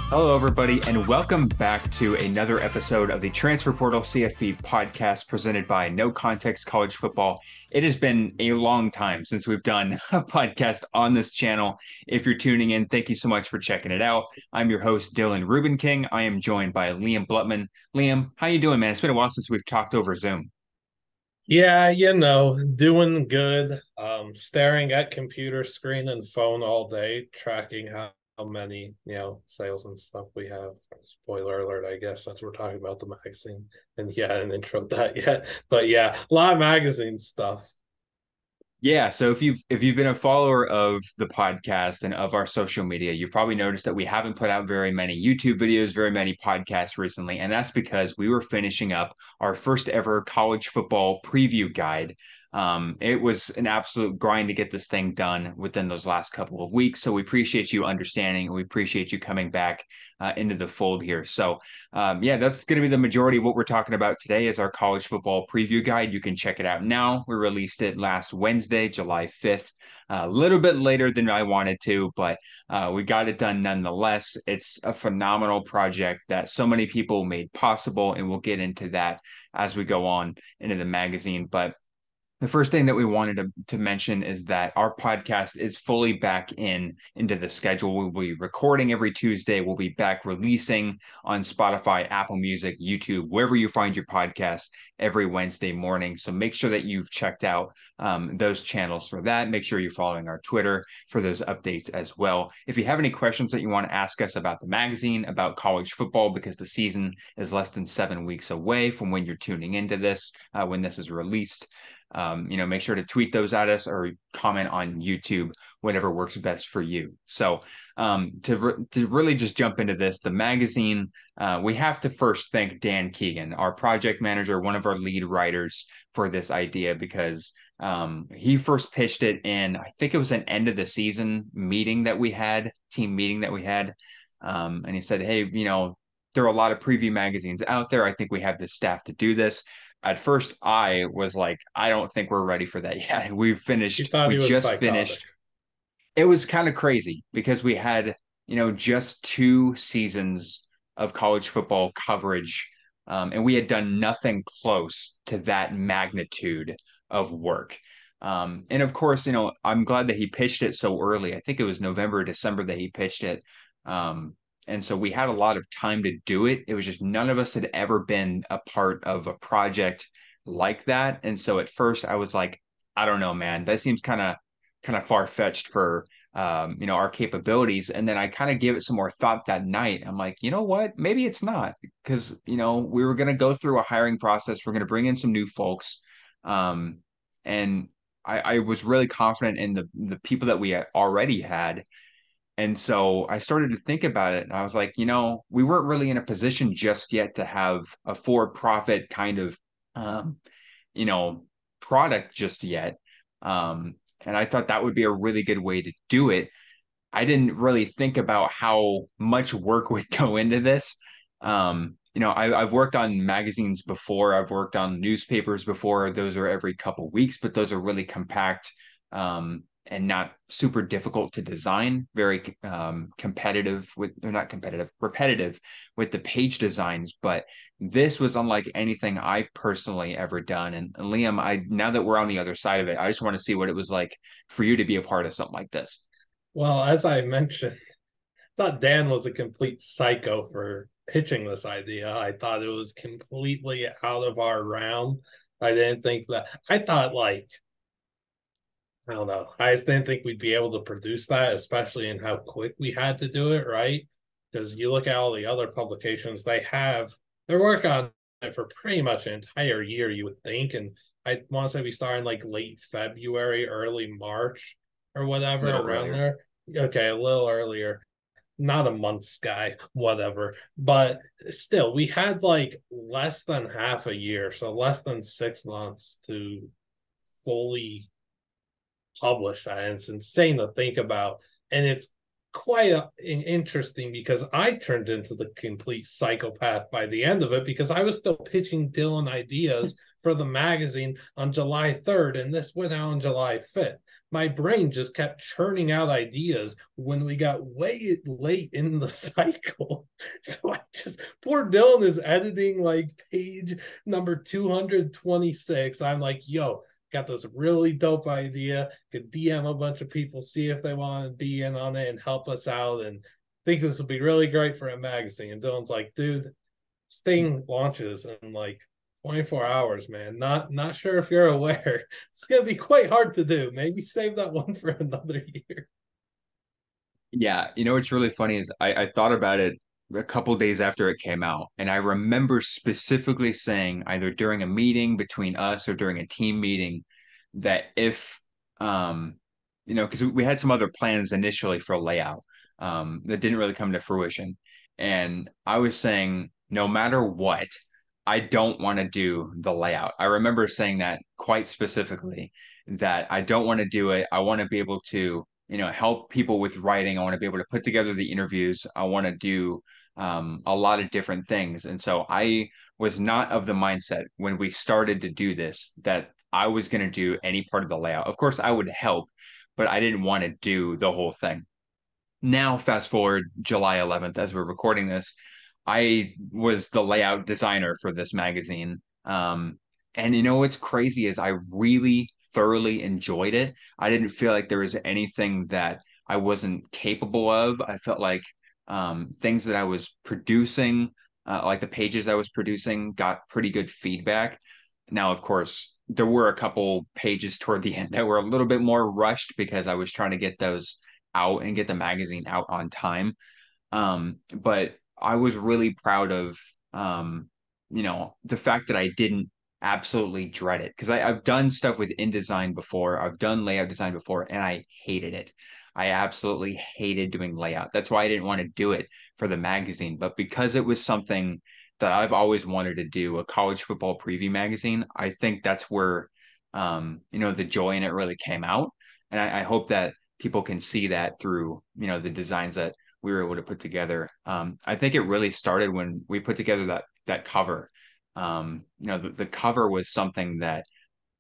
Hello, everybody, and welcome back to another episode of the Transfer Portal CFB podcast presented by No Context College Football. It has been a long time since we've done a podcast on this channel. If you're tuning in, thank you so much for checking it out. I'm your host, Dylan Ruben King. I am joined by Liam Blutman. Liam, how you doing, man? It's been a while since we've talked over Zoom. Yeah, doing good. Staring at computer screen and phone all day, tracking how many, sales and stuff we have. Spoiler alert, I guess, since we're talking about the magazine. And yeah, an intro to that yet. But yeah, a lot of magazine stuff. Yeah, so if you've been a follower of the podcast and of our social media, you've probably noticed that we haven't put out very many YouTube videos, very many podcasts recently, and that's because we were finishing up our first ever college football preview guide. It was an absolute grind to get this thing done within those last couple of weeks. So we appreciate you understanding, and we appreciate you coming back into the fold here. So yeah, that's going to be the majority of what we're talking about today is our college football preview guide. You can check it out now. We released it last Wednesday, July 5th, a little bit later than I wanted to, but we got it done nonetheless. It's a phenomenal project that so many people made possible, and we'll get into that as we go on into the magazine. But the first thing that we wanted to mention is that our podcast is fully back into the schedule. We'll be recording every Tuesday. We'll be back releasing on Spotify, Apple Music, YouTube, wherever you find your podcast every Wednesday morning. So make sure that you've checked out those channels for that. Make sure you're following our Twitter for those updates as well. If you have any questions that you want to ask us about the magazine, about college football, because the season is less than 7 weeks away from when you're tuning into this, when this is released, make sure to tweet those at us or comment on YouTube, whatever works best for you. So to really just jump into this, the magazine, we have to first thank Dan Keegan, our project manager, one of our lead writers for this idea, because he first pitched it in, I think it was an end of the season meeting that we had, team meeting that we had. And he said, hey, there are a lot of preview magazines out there. I think we have the staff to do this. At first, I was like, I don't think we're ready for that yet. You thought We he was just psychotic. finished. It was kind of crazy because we had, just 2 seasons of college football coverage, and we had done nothing close to that magnitude of work. And of course, I'm glad that he pitched it so early. I think it was November, December that he pitched it. And so we had a lot of time to do it. It was just none of us had ever been a part of a project like that. And so at first I was like, I don't know, man, that seems kind of far-fetched for our capabilities. And then I kind of gave it some more thought that night. I'm like, you know what, maybe it's not, because we were going to go through a hiring process. We're going to bring in some new folks, and I was really confident in the people that we had already had. And so I started to think about it, and I was like, we weren't really in a position just yet to have a for-profit kind of um, you know product just yet. And I thought that would be a really good way to do it. I didn't really think about how much work would go into this. I've worked on magazines before. I've worked on newspapers before. Those are every couple weeks, but those are really compact, and not super difficult to design. Very competitive with, or not competitive, repetitive with the page designs. But this was unlike anything I've personally ever done. And Liam, now that we're on the other side of it, I just want to see what it was like for you to be a part of something like this. Well, as I mentioned, I thought Dan was a complete psycho for pitching this idea. I thought it was completely out of our realm. I didn't think that. I thought, I don't know. I just didn't think we'd be able to produce that, especially in how quick we had to do it, right? Because you look at all the other publications, they're working on it for pretty much an entire year, you would think. And I want to say we started in late February, early March, or A whatever little around earlier. there. Okay, a little earlier, not a month's guy, whatever. But still, we had less than half a year, so less than 6 months to fully publish that. And it's insane to think about. And it's quite interesting because I turned into the complete psychopath by the end of it, because I was still pitching Dylan ideas for the magazine on July 3rd, and this went out on July 5th. My brain just kept churning out ideas when we got way late in the cycle. So poor Dylan is editing like page number 226. I'm like, yo, got this really dope idea. Could DM a bunch of people, see if they want to be in on it and help us out, and think this would be really great for a magazine. And Dylan's like, dude, this thing launches in like 24 hours, man. Not sure if you're aware. It's gonna be quite hard to do. Maybe save that one for another year. Yeah, what's really funny is I thought about it a couple days after it came out, and I remember specifically saying either during a meeting between us or during a team meeting that if because we had some other plans initially for layout that didn't really come to fruition. And I was saying, no matter what, I don't want to do the layout. I remember saying that quite specifically, that I don't want to do it. I want to be able to help people with writing. I want to be able to put together the interviews. I want to do a lot of different things. And so I was not of the mindset when we started to do this that I was going to do any part of the layout. Of course, I would help, but I didn't want to do the whole thing. Now, fast forward July 11th, as we're recording this, I was the layout designer for this magazine. And what's crazy is I really thoroughly enjoyed it. I didn't feel like there was anything that I wasn't capable of. I felt like things that I was producing, like the pages I was producing, got pretty good feedback. Now, of course, there were a couple pages toward the end that were a little bit more rushed because I was trying to get those out and get the magazine out on time. But I was really proud of, the fact that I didn't absolutely dread it, because I've done stuff with InDesign before. I've done layout design before, and I hated it. I absolutely hated doing layout. That's why I didn't want to do it for the magazine. But because it was something that I've always wanted to do, a college football preview magazine, I think that's where, the joy in it really came out. And I hope that people can see that through, the designs that we were able to put together. I think it really started when we put together that cover. The cover was something that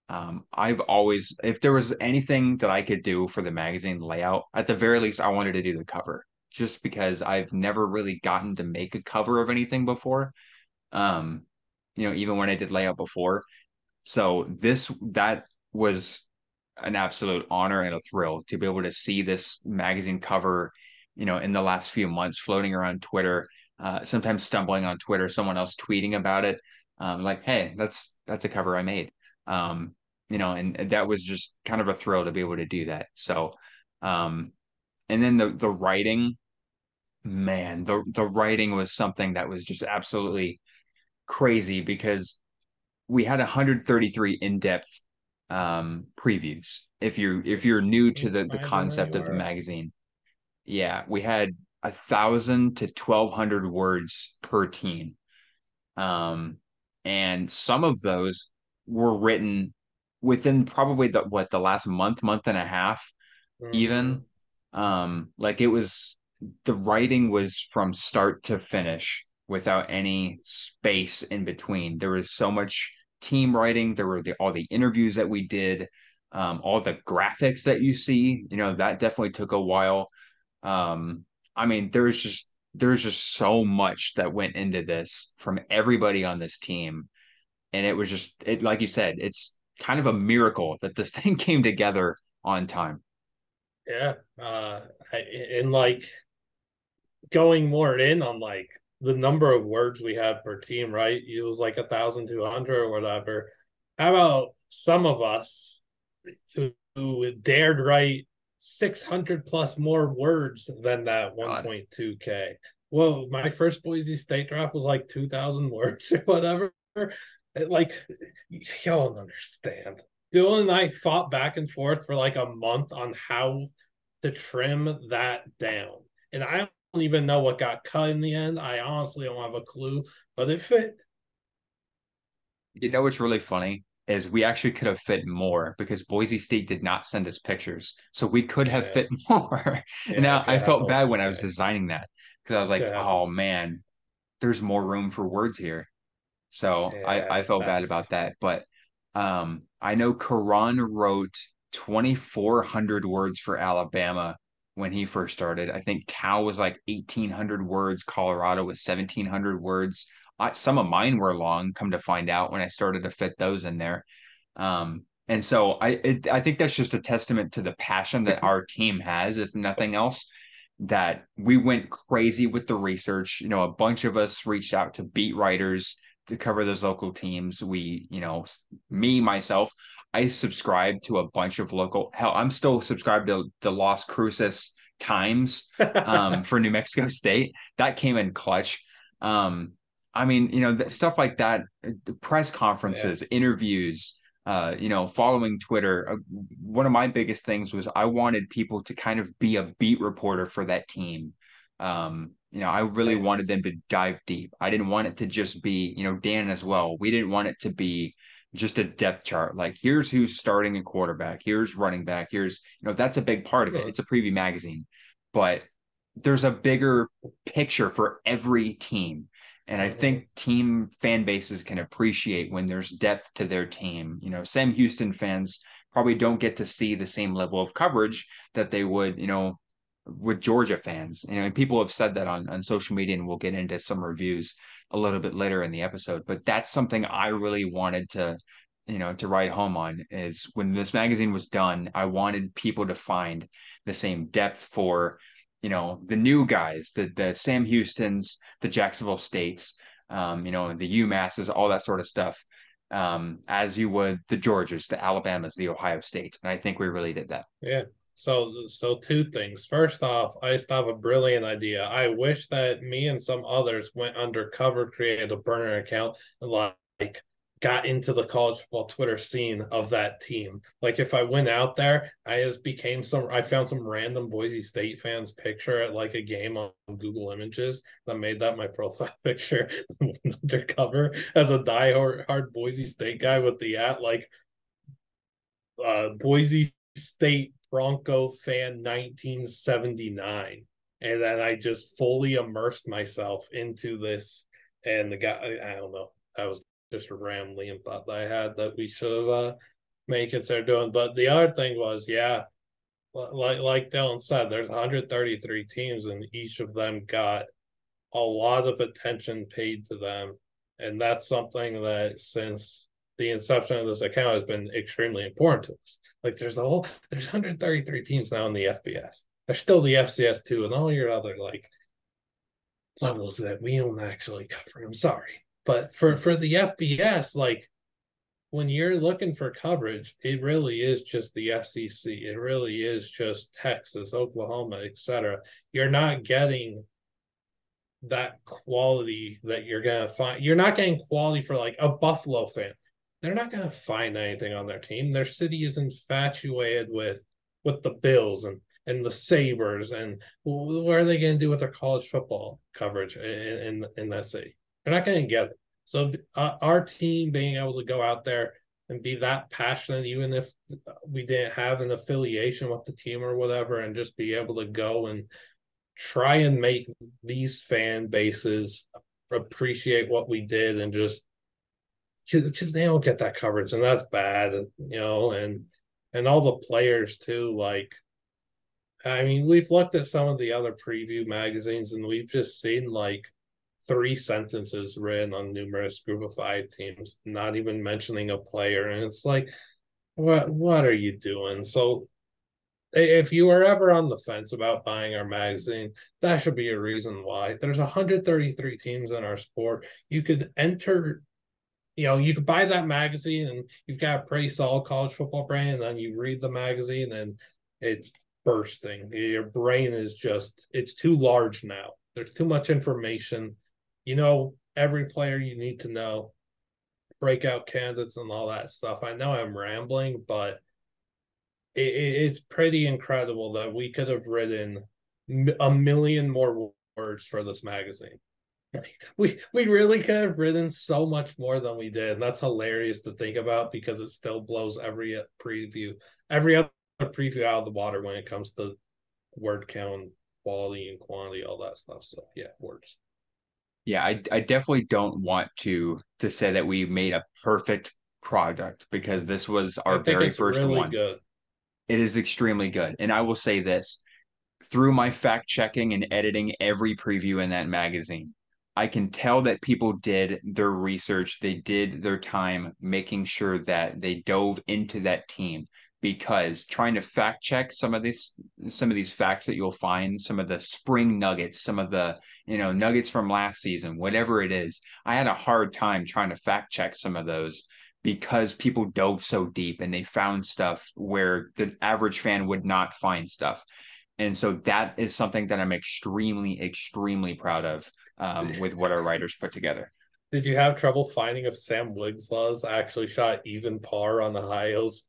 I've always, if there was anything that I could do for the magazine layout, at the very least, I wanted to do the cover, just because I've never really gotten to make a cover of anything before. Um, even when I did layout before. So that was an absolute honor and a thrill to be able to see this magazine cover, in the last few months floating around Twitter, sometimes stumbling on Twitter, someone else tweeting about it, like, hey, that's a cover I made. And that was just kind of a thrill to be able to do that. So, and then the writing, man, the writing was something that was just absolutely crazy, because we had 133 in-depth previews. If you're new Let to me the find them concept of the anywhere. magazine, yeah, we had 1,000 to 1,200 words per team. Um, and some of those were written within probably the last month and a half, Mm-hmm. even. Like, it was, the writing was from start to finish without any space in between. There was so much team writing. There were all the interviews that we did, all the graphics that you see, that definitely took a while. I mean, there's just so much that went into this from everybody on this team. And it was just, it, like you said, it's kind of a miracle that this thing came together on time. Yeah. And like going more in on like the number of words we had per team, right? It was like 1,200 or whatever. How about some of us who dared write 600 plus more words than that God. 1.2K? Well, my first Boise State draft was like 2,000 words or whatever. Like, you don't understand. Dylan and I fought back and forth for like a month on how to trim that down. And I don't even know what got cut in the end. I honestly don't have a clue, but it fit. What's really funny is we actually could have fit more because Boise State did not send us pictures. So we could have Yeah, fit more. And yeah, now could I have had the felt whole bad when I was 2K. designing that because I was like, Could have had the oh whole 2K. man, there's more room for words here. So I Yeah, felt bad that's about that. But I know Karan wrote 2,400 words for Alabama when he first started. I think Cal was like 1,800 words. Colorado was 1,700 words. Some of mine were long, come to find out when I started to fit those in there. And so I think that's just a testament to the passion that our team has, if nothing else, that we went crazy with the research. You know, a bunch of us reached out to beat writers to cover those local teams. Me, myself, I subscribe to a bunch of local, hell, I'm still subscribed to the Las Cruces Times for New Mexico State. That came in clutch. I mean, stuff like that, press yeah. conferences, interviews, following Twitter. One of my biggest things was I wanted people to kind of be a beat reporter for that team. I really wanted them Nice. to dive deep. I didn't want it to just be, Dan as well. We didn't want it to be just a depth chart. Like, here's who's starting a quarterback, here's running back, that's a big part of it. Huh. It's a preview magazine, but there's a bigger picture for every team. And I Mhm. think team fan bases can appreciate when there's depth to their team. Sam Houston fans probably don't get to see the same level of coverage that they would, with Georgia fans. And people have said that on social media, and we'll get into some reviews a little bit later in the episode. But that's something I really wanted to write home on is when this magazine was done, I wanted people to find the same depth for the new guys, the Sam Houstons, the Jacksonville States, the UMasses, all that sort of stuff, as you would the Georgias, the Alabamas, the Ohio States. And I think we really did that. Yeah. So two things. First off, I just have a brilliant idea. I wish that me and some others went undercover, created a burner account, and like got into the college football Twitter scene of that team. Like if I went out there, I found some random Boise State fans picture at like a game on Google Images. I made that my profile picture undercover as a diehard Boise State guy with the Boise State Bronco fan 1979. And then I just fully immersed myself into this. And the guy, I don't know, I was just rambling and thought that I had that we should have may consider doing. But the other thing was, yeah, like Dylan said, there's 133 teams, and each of them got a lot of attention paid to them. And that's something that since the inception of this account has been extremely important to us. Like there's 133 teams now in the FBS. There's still the FCS too, and all your other like levels that we don't actually cover. I'm sorry. But for the FBS, like when you're looking for coverage, it really is just the FCC. It really is just Texas, Oklahoma, etc. You're not getting that quality that you're gonna find. You're not getting quality for like a Buffalo fan. They're not gonna find anything on their team. Their city is infatuated with the Bills and the Sabres, and what are they gonna do with their college football coverage in that city? They're not gonna get it. So our team being able to go out there and be that passionate, even if we didn't have an affiliation with the team or whatever, and just be able to go and try and make these fan bases appreciate what we did and just because they don't get that coverage and that's bad, and all the players too. Like, I mean, we've looked at some of the other preview magazines and we've just seen like 3 sentences written on numerous group of 5 teams, not even mentioning a player, and it's like, what are you doing? So if you are ever on the fence about buying our magazine, that should be a reason why. There's 133 teams in our sport. You could enter, you could buy that magazine and you've got a pretty solid college football brain, and then you read the magazine and it's bursting. Your brain is just, it's too large now. There's too much information. Every player you need to know, breakout candidates and all that stuff. I know I'm rambling, but it's pretty incredible that we could have written a million more words for this magazine. We really could have written so much more than we did. And that's hilarious to think about because it still blows every other preview out of the water when it comes to word count, quality and quantity, all that stuff. So yeah, words. Yeah, I definitely don't want to say that we made a perfect product because this was I our think very it's first really one. good. It is extremely good. And I will say this, through my fact checking and editing every preview in that magazine, I can tell that people did their research, they did their time making sure that they dove into that team because trying to fact check some of these facts that you'll find, some of the spring nuggets, some of the, nuggets from last season, whatever it is, I had a hard time trying to fact check some of those because people dove so deep and they found stuff where the average fan would not find stuff. And so that is something that I'm extremely, extremely proud of with what our writers put together. Did you have trouble finding if Sam Wigslaws actually shot even par on the Ohio's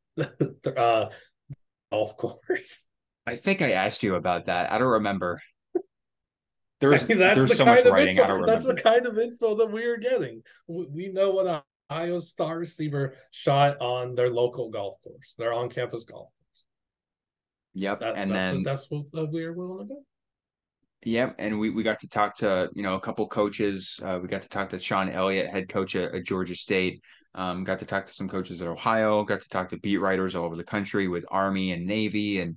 golf course? I think I asked you about that. I don't remember. I There's mean, that's there's the so much kind of writing. info. I don't That's the remember. kind of info that we are getting. We know what Ohio star receiver shot on their local golf course, their on-campus golf course. Yep. And That's then that's what we are willing to do. yep, and we got to talk to, a couple coaches. We got to talk to Sean Elliott, head coach at Georgia State. Got to talk to some coaches at Ohio. Got to talk to beat writers all over the country with Army and Navy and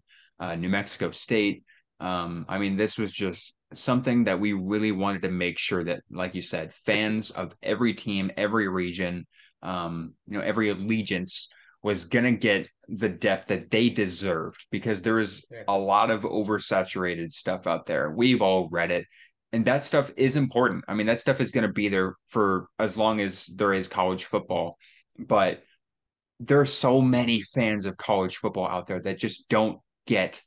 New Mexico State. I mean, this was just something that we really wanted to make sure that, like you said, fans of every team, every region, every allegiance was going to get the depth that they deserved because there is Yeah. a lot of oversaturated stuff out there. We've all read it. And that stuff is important. I mean, that stuff is going to be there for as long as there is college football. But there are so many fans of college football out there that just don't get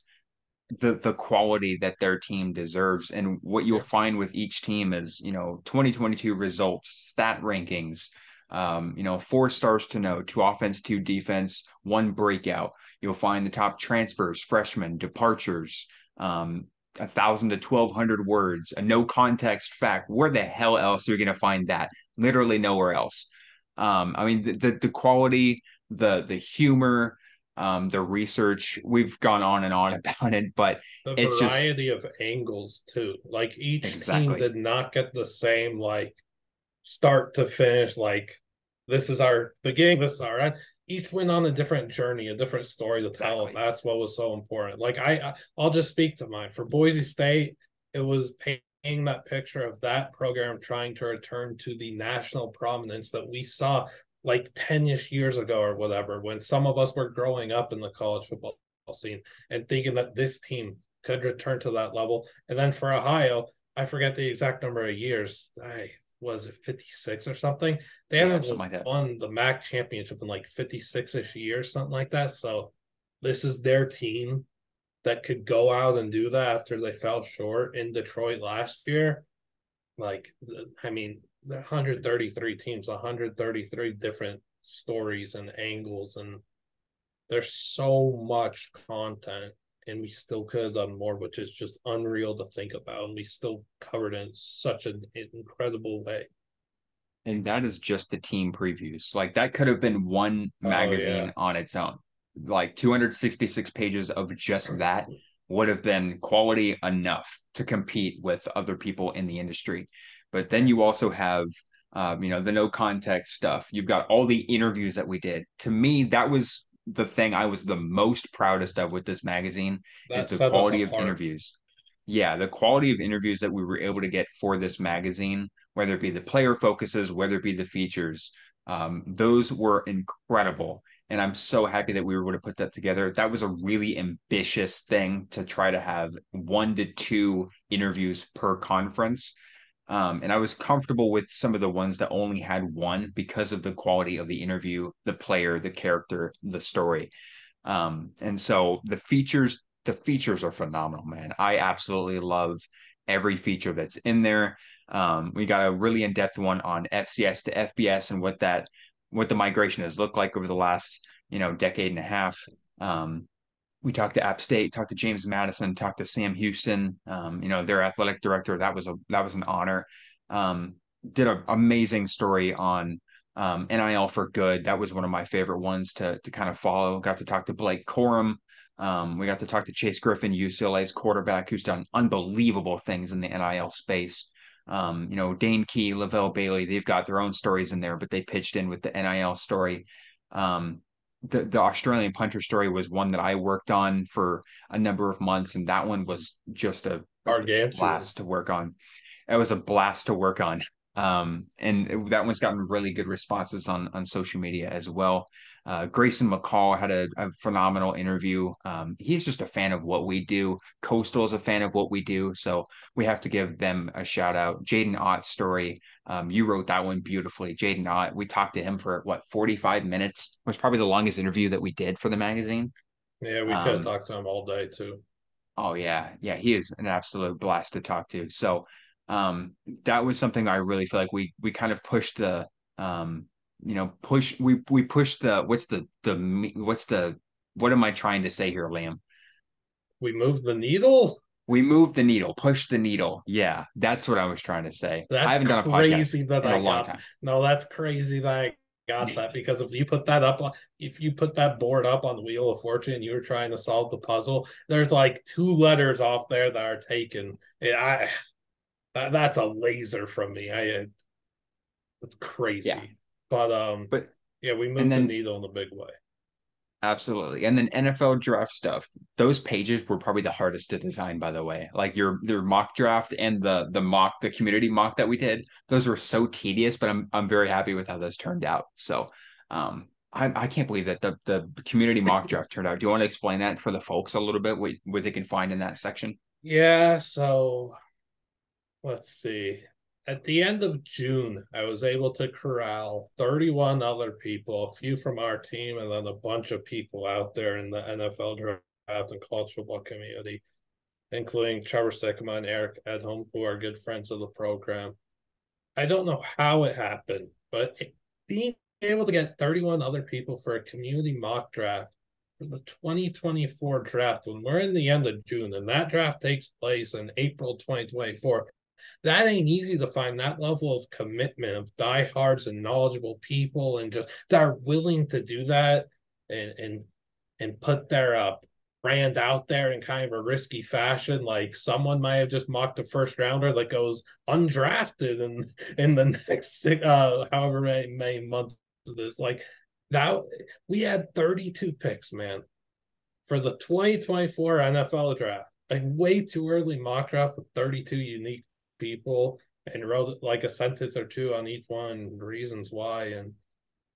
the quality that their team deserves. And what you'll Yeah. find with each team is, 2022 results, stat rankings, 4 stars to know, 2 offense, 2 defense, 1 breakout. You'll find the top transfers, freshmen, departures, 1,000 to 1,200 words, a no context fact. Where the hell else are you going to find that? Literally nowhere else. I mean, the quality, the humor, the research. We've gone on and on about it, but The it's just variety of angles too. Like each team exactly, did not get the same start to finish. Like this is our beginning, this is our end. Each went on a different journey, a different story to tell. And exactly. that's what was so important. Like I'll just speak to mine. For Boise State, it was painting that picture of that program trying to return to the national prominence that we saw like 10-ish years ago or whatever, when some of us were growing up in the college football scene and thinking that this team could return to that level. And then for Ohio, I forget the exact number of years. I was it 56 or something. They Yeah, haven't something like that. won the MAC championship in like 56-ish years, something like that. So this is their team that could go out and do that after they fell short in Detroit last year. Like, I mean, 133 teams, 133 different stories and angles, and there's so much content, and we still could have done more, which is just unreal to think about. And we still covered it in such an incredible way. And that is just the team previews. Like that could have been one Oh yeah, magazine on its own. Like 266 pages of just that would have been quality enough to compete with other people in the industry. But then yeah. you also have, the no context stuff. You've got all the interviews that we did. To me, that was the thing I was the most proudest of with this magazine is That the set us quality of apart. interviews. Yeah, the quality of interviews that we were able to get for this magazine, whether it be the player focuses, whether it be the features. Those were incredible. And I'm so happy that we were able to put that together. That was a really ambitious thing to try to have 1 to 2 interviews per conference. And I was comfortable with some of the ones that only had one because of the quality of the interview, the player, the character, the story. And so the features are phenomenal, man. I absolutely love every feature that's in there. We got a really in-depth one on FCS to FBS and what the migration has looked like over the last, decade and a half. We talked to App State, talked to James Madison, talked to Sam Houston, their athletic director. That was an honor. did an amazing story on NIL for good. That was one of my favorite ones to kind of follow. Got to talk to Blake Corum. We got to talk to Chase Griffin, UCLA's quarterback, who's done unbelievable things in the NIL space. Dane Key, Lavelle Bailey, they've got their own stories in there, but they pitched in with the NIL story. The Australian punter story was one that I worked on for a number of months, and that one was just a Gargantuan. blast to work on. It was a blast to work on. That one's gotten really good responses on social media as well. Grayson McCall had a phenomenal interview. He's just a fan of what we do. Coastal is a fan of what we do, so we have to give them a shout out. Jaden Ott's story, you wrote that one beautifully. Jaden Ott, we talked to him for what 45 minutes. It was probably the longest interview that we did for the magazine. Yeah, we could have Um, talked to him all day too. Oh yeah, yeah, he is an absolute blast to talk to. So that was something I really feel like we kind of pushed the we pushed the what am I trying to say here, Liam? We moved the needle. We moved the needle, pushed the needle. Yeah, that's what I was trying to say. I That's haven't done a podcast crazy that in a I long got. time. No, that's crazy that I got that because if you put that board up on the Wheel of Fortune, you were trying to solve the puzzle. There's like two letters off there that are taken. That's a laser from me. It's Yeah, crazy. But but yeah, we and moved the then needle in a big way. absolutely. And then NFL draft stuff. Those pages were probably the hardest to design, by the way. Like your mock draft and the community mock that we did, those were so tedious, but I'm very happy with how those turned out. So I can't believe that the community mock draft turned out. Do you want to explain that for the folks a little bit, what they can find in that section? Yeah, so let's see. At the end of June, I was able to corral 31 other people, a few from our team, and then a bunch of people out there in the NFL draft and college football community, including Trevor Sikkema and Eric Edholm, who are good friends of the program. I don't know how it happened, but being able to get 31 other people for a community mock draft for the 2024 draft when we're in the end of June and that draft takes place in April 2024, that ain't easy to find that level of commitment of diehards and knowledgeable people and just that are willing to do that and put their brand out there in kind of a risky fashion. Like someone might have just mocked a first rounder that goes undrafted and in the next however many months of this. Like that we had 32 picks, man, for the 2024 NFL draft. Like way too early mock draft with 32 unique people and wrote like a sentence or two on each one, reasons why. And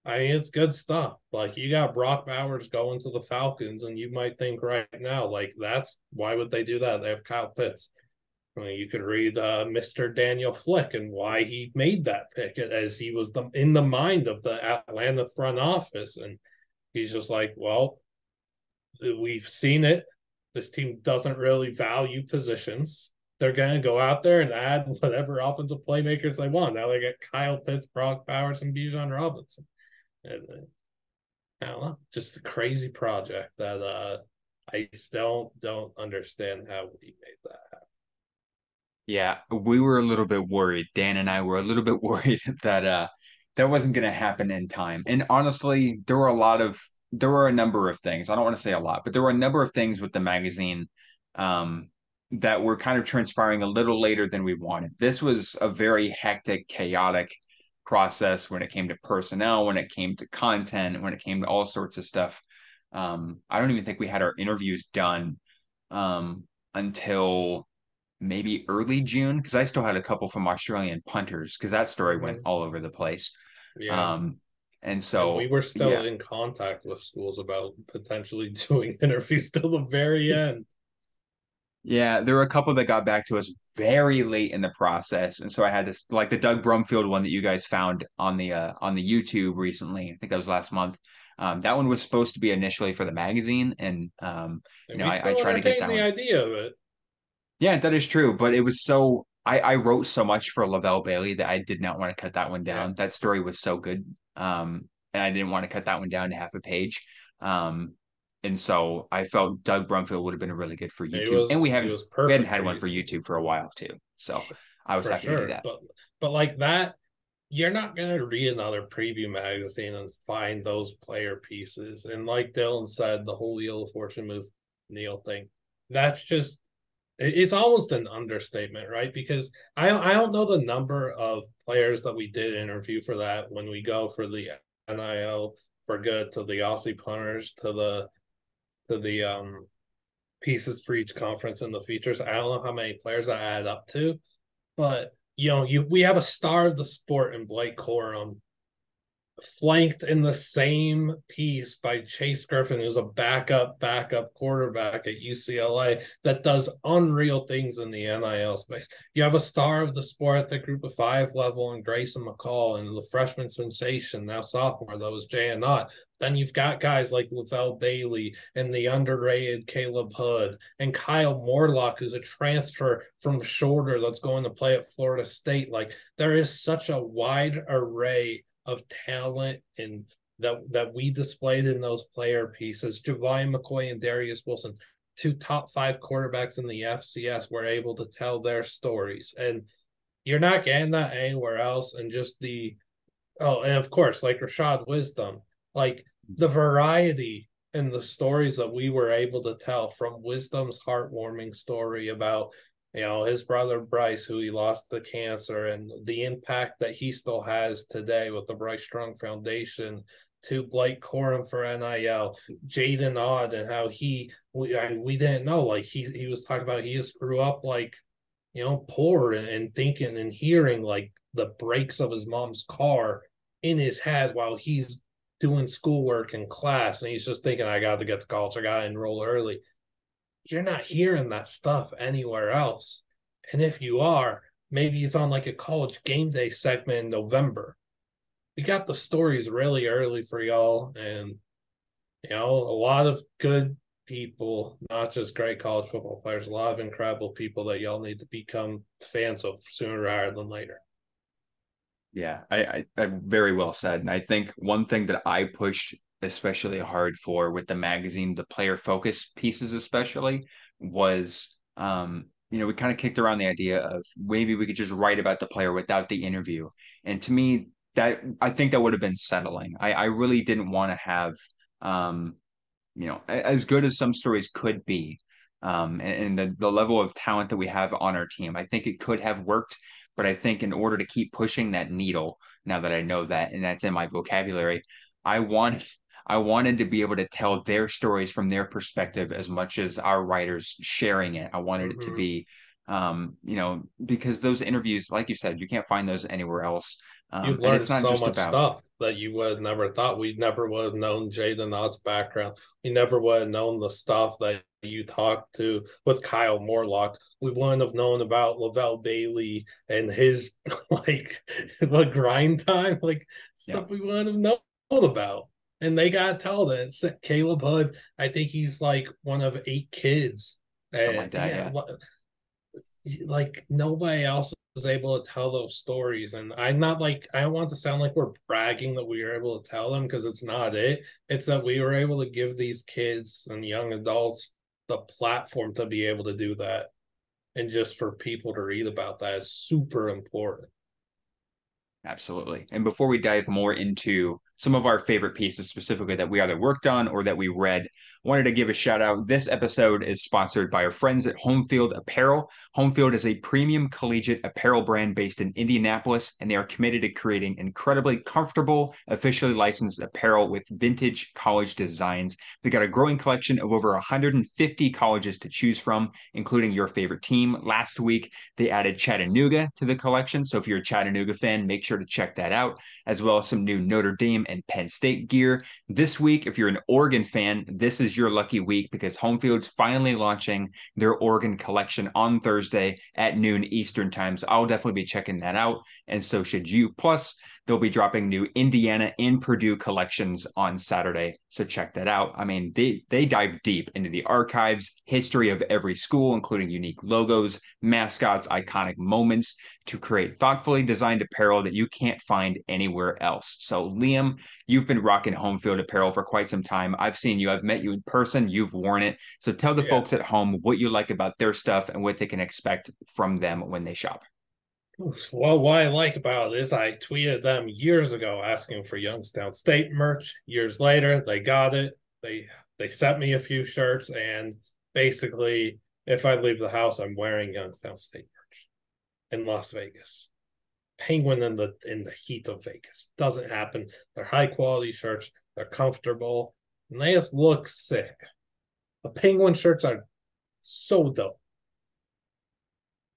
I mean, it's good stuff. Like you got Brock Bowers going to the Falcons, and you might think right now, like that's why would they do that? They have Kyle Pitts. I mean, you could read Mr. Daniel Flick and why he made that pick as he was in the mind of the Atlanta front office. And he's just like, well, we've seen it. This team doesn't really value positions. They're going to go out there and add whatever offensive playmakers they want. Now they got Kyle Pitts, Brock Bowers, and Bijan Robinson. And I don't know, just a crazy project that I still don't understand how we made that happen. Yeah, we were a little bit worried. Dan and I were a little bit worried that that wasn't going to happen in time. And honestly, there were a number of things. I don't want to say a lot, but there were a number of things with the magazine um that were kind of transpiring a little later than we wanted. This was a very hectic, chaotic process when it came to personnel, when it came to content, when it came to all sorts of stuff. I don't even think we had our interviews done until maybe early June because I still had a couple from Australian punters because that story went Mm-hmm. all over the place. Yeah. Um, and And we so, were still yeah, in contact with schools about potentially doing interviews till the very end. yeah, there were a couple that got back to us very late in the process, and so I had to like the Doug Brumfield one that you guys found on the YouTube recently. I think that was last month. That one was supposed to be initially for the magazine, and And we I still tried to get entertain that the one. idea of it. Yeah, that is true, but it was so I wrote so much for Lavelle Bailey that I did not want to cut that one Yeah. down. That story was so good. And I didn't want to cut that one down to half a page. And so I felt Doug Brumfield would have been really good for He YouTube. was And he was we hadn't perfect had for one for YouTube. YouTube for a while too. So I was For happy to do sure. that. But like that, you're not going to read another preview magazine and find those player pieces. And like Dylan said, the whole Wheel of Fortune move Neil thing, that's just, it's almost an understatement, right? Because I don't know the number of players that we did interview for that when we go for the NIL for good, to the Aussie punters, to the pieces for each conference and the features. I don't know how many players that add up to, but we have a star of the sport in Blake Corum, flanked in the same piece by Chase Griffin, who's a backup quarterback at UCLA that does unreal things in the NIL space. You have a star of the sport at the group of 5 level and Grayson McCall, and the freshman sensation, now sophomore, that was Jay Anott. Then you've got guys like Lavelle Bailey and the underrated Caleb Hood and Kyle Morlock, who's a transfer from Shorter that's going to play at Florida State. Like, there is such a wide array of talent and that we displayed in those player pieces. Javon McCoy and Darius Wilson, 2 top 5 quarterbacks in the FCS, were able to tell their stories. And you're not getting that anywhere else. And just and of course, like Rashad Wisdom, like the variety and the stories that we were able to tell, from Wisdom's heartwarming story about his brother Bryce, who he lost to cancer, and the impact that he still has today with the Bryce Strong Foundation, to Blake Corum for NIL, Jaden Odd, and how we didn't know, like he was talking about, he just grew up like, poor, and thinking and hearing like the brakes of his mom's car in his head while he's doing schoolwork in class, and he's just thinking, I got to get to college, I got to enroll early. You're not hearing that stuff anywhere else. And if you are, maybe it's on like a college game day segment in November. We got the stories really early for y'all, and a lot of good people, not just great college football players, a lot of incredible people that y'all need to become fans of sooner rather than later. Yeah, I very well said. And I think one thing that I pushed especially hard for with the magazine, the player focus pieces especially, was we kind of kicked around the idea of maybe we could just write about the player without the interview. And to me, that I think that would have been settling. I really didn't want to have as good as some stories could be, and the level of talent that we have on our team, I think it could have worked. But I think in order to keep pushing that needle, now that I know that, and that's in my vocabulary, I want I wanted to be able to tell their stories from their perspective as much as our writers sharing it. I wanted it to be, because those interviews, like you said, you can't find those anywhere else. You And learn it's not so just much about, stuff that you would have never thought. We never would have known Jaden Ott's background. We never would have known the stuff that you talked to with Kyle Morlock. We wouldn't have known about Lavelle Bailey and his like the grind time, like yeah, stuff we wouldn't have known about. And they got to tell that. It's Caleb Hood, I think he's like one of 8 kids. something like And that. yeah, Yeah. like nobody else was able to tell those stories. And I'm not like, I don't want to sound like we're bragging that we were able to tell them, because it's not it. It's that we were able to give these kids and young adults the platform to be able to do that. And just for people to read about that is super important. Absolutely. And before we dive more into some of our favorite pieces specifically that we either worked on or that we read, I wanted to give a shout out. This episode is sponsored by our friends at Homefield Apparel. Homefield is a premium collegiate apparel brand based in Indianapolis, and they are committed to creating incredibly comfortable, officially licensed apparel with vintage college designs. They got a growing collection of over 150 colleges to choose from, including your favorite team. Last week, they added Chattanooga to the collection. So if you're a Chattanooga fan, make sure to check that out, as well as some new Notre Dame and Penn State gear. This week, if you're an Oregon fan, this is your lucky week, because Homefield's finally launching their Oregon collection on Thursday at noon Eastern time. So I'll definitely be checking that out, and so should you. Plus, they'll be dropping new Indiana and Purdue collections on Saturday. So check that out. I mean, they dive deep into the archives, history of every school, including unique logos, mascots, iconic moments, to create thoughtfully designed apparel that you can't find anywhere else. So Liam, you've been rocking Homefield apparel for quite some time. I've seen you, I've met you in person, you've worn it. So tell the Yeah. folks at home what you like about their stuff and what they can expect from them when they shop. Well, what I like about it is I tweeted them years ago asking for Youngstown State merch. Years later, they got it. They sent me a few shirts, and basically, if I leave the house, I'm wearing Youngstown State merch in Las Vegas. Penguin in the heat of Vegas. Doesn't happen. They're high quality shirts. They're comfortable, and they just look sick. The Penguin shirts are so dope.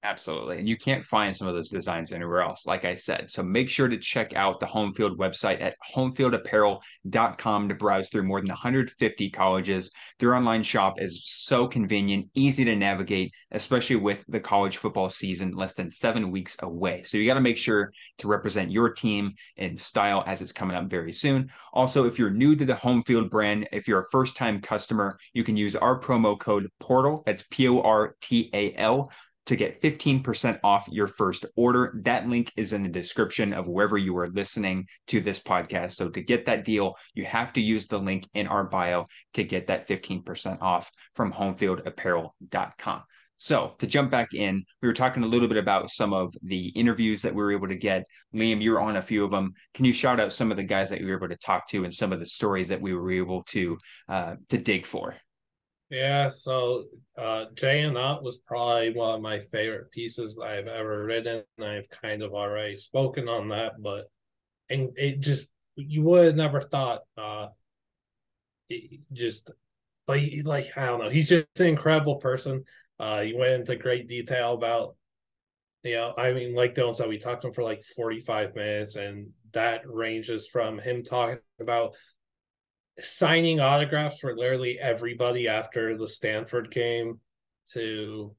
Absolutely. And you can't find some of those designs anywhere else, like I said. So make sure to check out the Home Field website at homefieldapparel.com to browse through more than 150 colleges. Their online shop is so convenient, easy to navigate, especially with the college football season less than 7 weeks away. So you got to make sure to represent your team in style as it's coming up very soon. Also, if you're new to the Home Field brand, if you're a first-time customer, you can use our promo code PORTAL, that's PORTAL, to get 15% off your first order. That link is in the description of wherever you are listening to this podcast. So to get that deal, you have to use the link in our bio to get that 15% off from homefieldapparel.com. So to jump back in, we were talking a little bit about some of the interviews that we were able to get. Liam, you're on a few of them. Can you shout out some of the guys that you were able to talk to and some of the stories that we were able to dig for? Yeah, so Jay and Ott was probably one of my favorite pieces that I've ever written. I've kind of already spoken on that, but and it just you would have never thought just like I don't know, he's just an incredible person. He went into great detail about I mean, like Dylan said, we talked to him for like 45 minutes, and that ranges from him talking about signing autographs for literally everybody after the Stanford game to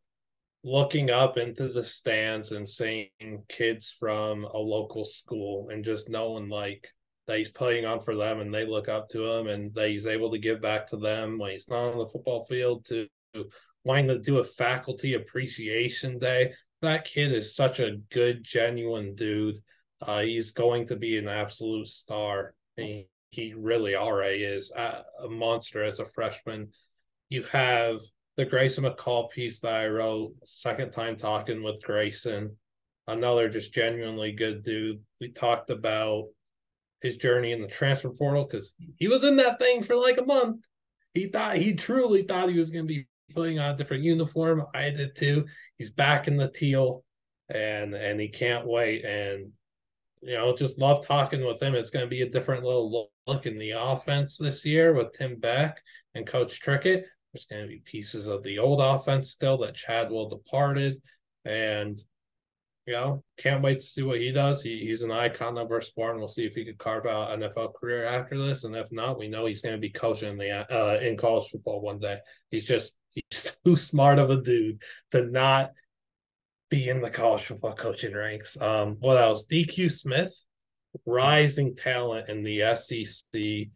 looking up into the stands and seeing kids from a local school and just knowing like that he's playing on for them and they look up to him and that he's able to give back to them when he's not on the football field to wanting to do a faculty appreciation day. That kid is such a good, genuine dude. He's going to be an absolute star. He really already is a monster as a freshman. You have the Grayson McCall piece that I wrote, second time talking with Grayson, another just genuinely good dude. We talked about his journey in the transfer portal because he was in that thing for like a month. He truly thought he was going to be putting on a different uniform. I did too. He's back in the teal, and he can't wait. And just love talking with him. It's going to be a different little look in the offense this year with Tim Beck and Coach Trickett. There's going to be pieces of the old offense still that Chadwell departed. And, can't wait to see what he does. He's an icon of our sport, and we'll see if he could carve out an NFL career after this. And if not, we know he's going to be coaching in college football one day. He's too smart of a dude to not be in the college football coaching ranks. What else? DQ Smith, rising talent in the SEC,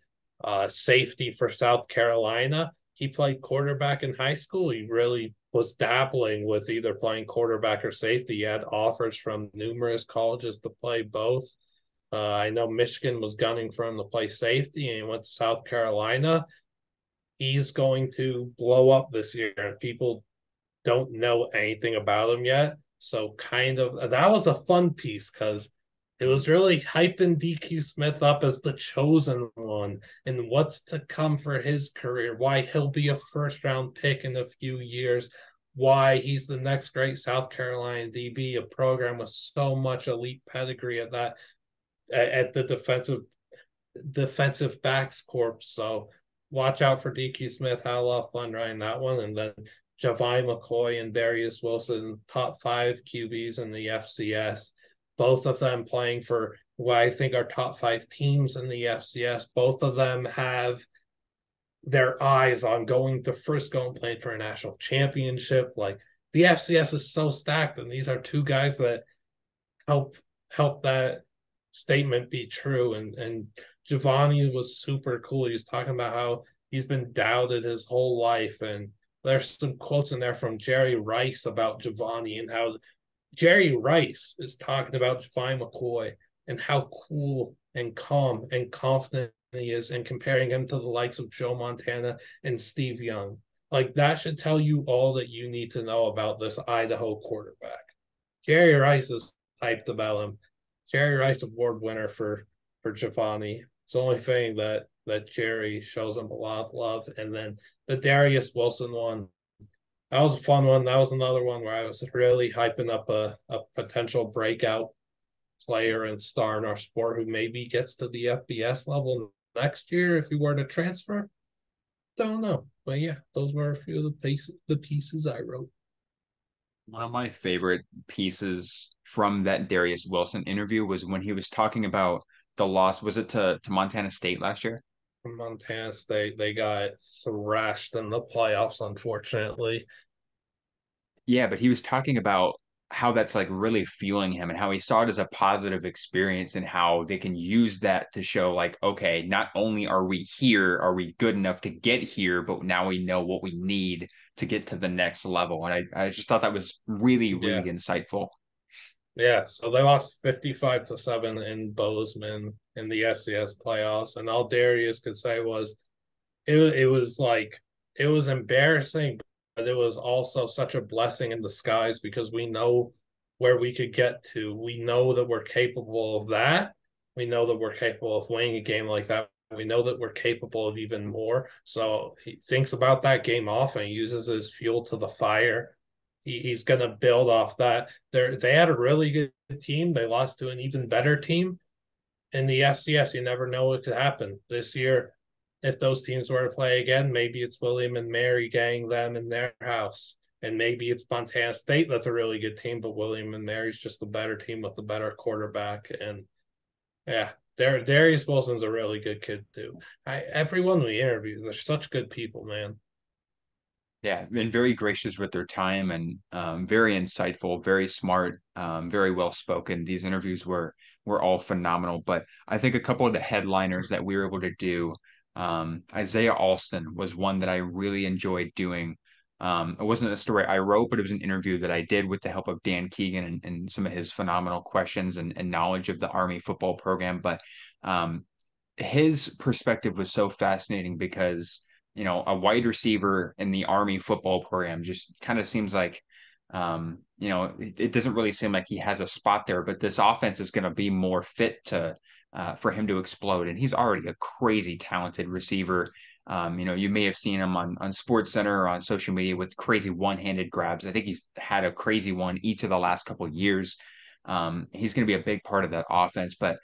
safety for South Carolina. He played quarterback in high school. He really was dabbling with either playing quarterback or safety. He had offers from numerous colleges to play both. I know Michigan was gunning for him to play safety, and he went to South Carolina. He's going to blow up this year, and people don't know anything about him yet. So that was a fun piece because it was really hyping DQ Smith up as the chosen one and what's to come for his career, why he'll be a first round pick in a few years, why he's the next great South Carolina DB, a program with so much elite pedigree at the defensive backs corps. So watch out for DQ Smith. Had a lot of fun writing that one. And then Javai McCoy and Darius Wilson, top 5 QBs in the FCS. Both of them playing for what I think are top 5 teams in the FCS. Both of them have their eyes on going to Frisco and playing for a national championship. Like the FCS is so stacked, and these are two guys that help that statement be true. And Giovanni was super cool. He was talking about how he's been doubted his whole life, and there's some quotes in there from Jerry Rice about Giovanni and how Jerry Rice is talking about Javai McCoy and how cool and calm and confident he is, and comparing him to the likes of Joe Montana and Steve Young. Like that should tell you all that you need to know about this Idaho quarterback. Jerry Rice is hyped about him. Jerry Rice Award winner for Giovanni. It's the only thing that Jerry shows him a lot of love. And then the Darius Wilson one, that was a fun one. That was another one where I was really hyping up a potential breakout player and star in our sport who maybe gets to the FBS level next year if he were to transfer. Don't know. But yeah, those were a few of the pieces I wrote. One of my favorite pieces from that Darius Wilson interview was when he was talking about the loss. Was it to Montana State last year? From Montana State, they got thrashed in the playoffs, unfortunately. Yeah, but he was talking about how that's like really fueling him and how he saw it as a positive experience and how they can use that to show like, okay, not only are we here, are we good enough to get here, but now we know what we need to get to the next level. And I just thought that was really, really Yeah. insightful. Yeah. So they lost 55-7 in Bozeman in the FCS playoffs. And all Darius could say was it was like it was embarrassing, but it was also such a blessing in disguise because we know where we could get to. We know that we're capable of that. We know that we're capable of winning a game like that. We know that we're capable of even more. So he thinks about that game off and uses his fuel to the fire. He's going to build off that. They had a really good team. They lost to an even better team in the FCS. You never know what could happen this year. If those teams were to play again, maybe it's William and Mary getting them in their house. And maybe it's Montana State that's a really good team, but William and Mary's just a better team with a better quarterback. And yeah, Darius Wilson's a really good kid too. Everyone we interview, they're such good people, man. Yeah, been very gracious with their time and very insightful, very smart, very well spoken. These interviews were all phenomenal. But I think a couple of the headliners that we were able to do, Isaiah Alston was one that I really enjoyed doing. It wasn't a story I wrote, but it was an interview that I did with the help of Dan Keegan and some of his phenomenal questions and knowledge of the Army football program. But um, his perspective was so fascinating because a wide receiver in the Army football program just kind of seems like it doesn't really seem like he has a spot there, but this offense is going to be more fit to for him to explode. And he's already a crazy talented receiver. You may have seen him on Sports Center or on social media with crazy one-handed grabs. I think he's had a crazy one each of the last couple of years. He's going to be a big part of that offense, but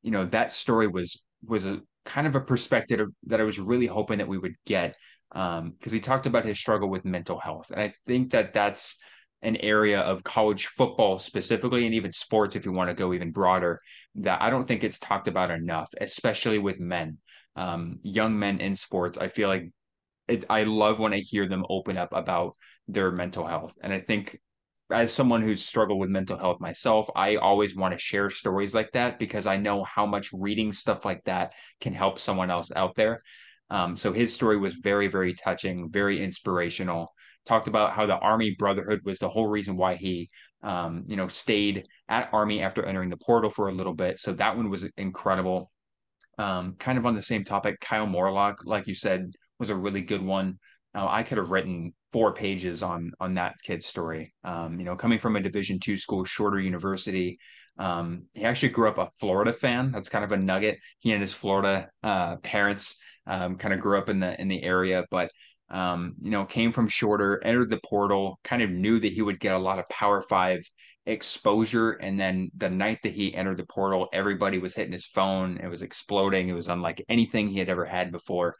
that story was a kind of a perspective that I was really hoping that we would get because he talked about his struggle with mental health. And I think that that's an area of college football specifically, and even sports, if you want to go even broader, that I don't think it's talked about enough, especially with men, young men in sports. I feel like I love when I hear them open up about their mental health. And I think as someone who's struggled with mental health myself, I always want to share stories like that because I know how much reading stuff like that can help someone else out there. So his story was very, very touching, very inspirational. Talked about how the Army Brotherhood was the whole reason why he, stayed at Army after entering the portal for a little bit. So that one was incredible. Kind of on the same topic, Kyle Morlock, like you said, was a really good one. I could have written 4 pages on that kid's story. Coming from a Division II school, Shorter University, he actually grew up a Florida fan. That's kind of a nugget. He and his Florida parents kind of grew up in the area, but came from Shorter, entered the portal, kind of knew that he would get a lot of Power 5 exposure. And then the night that he entered the portal, everybody was hitting his phone. It was exploding. It was unlike anything he had ever had before.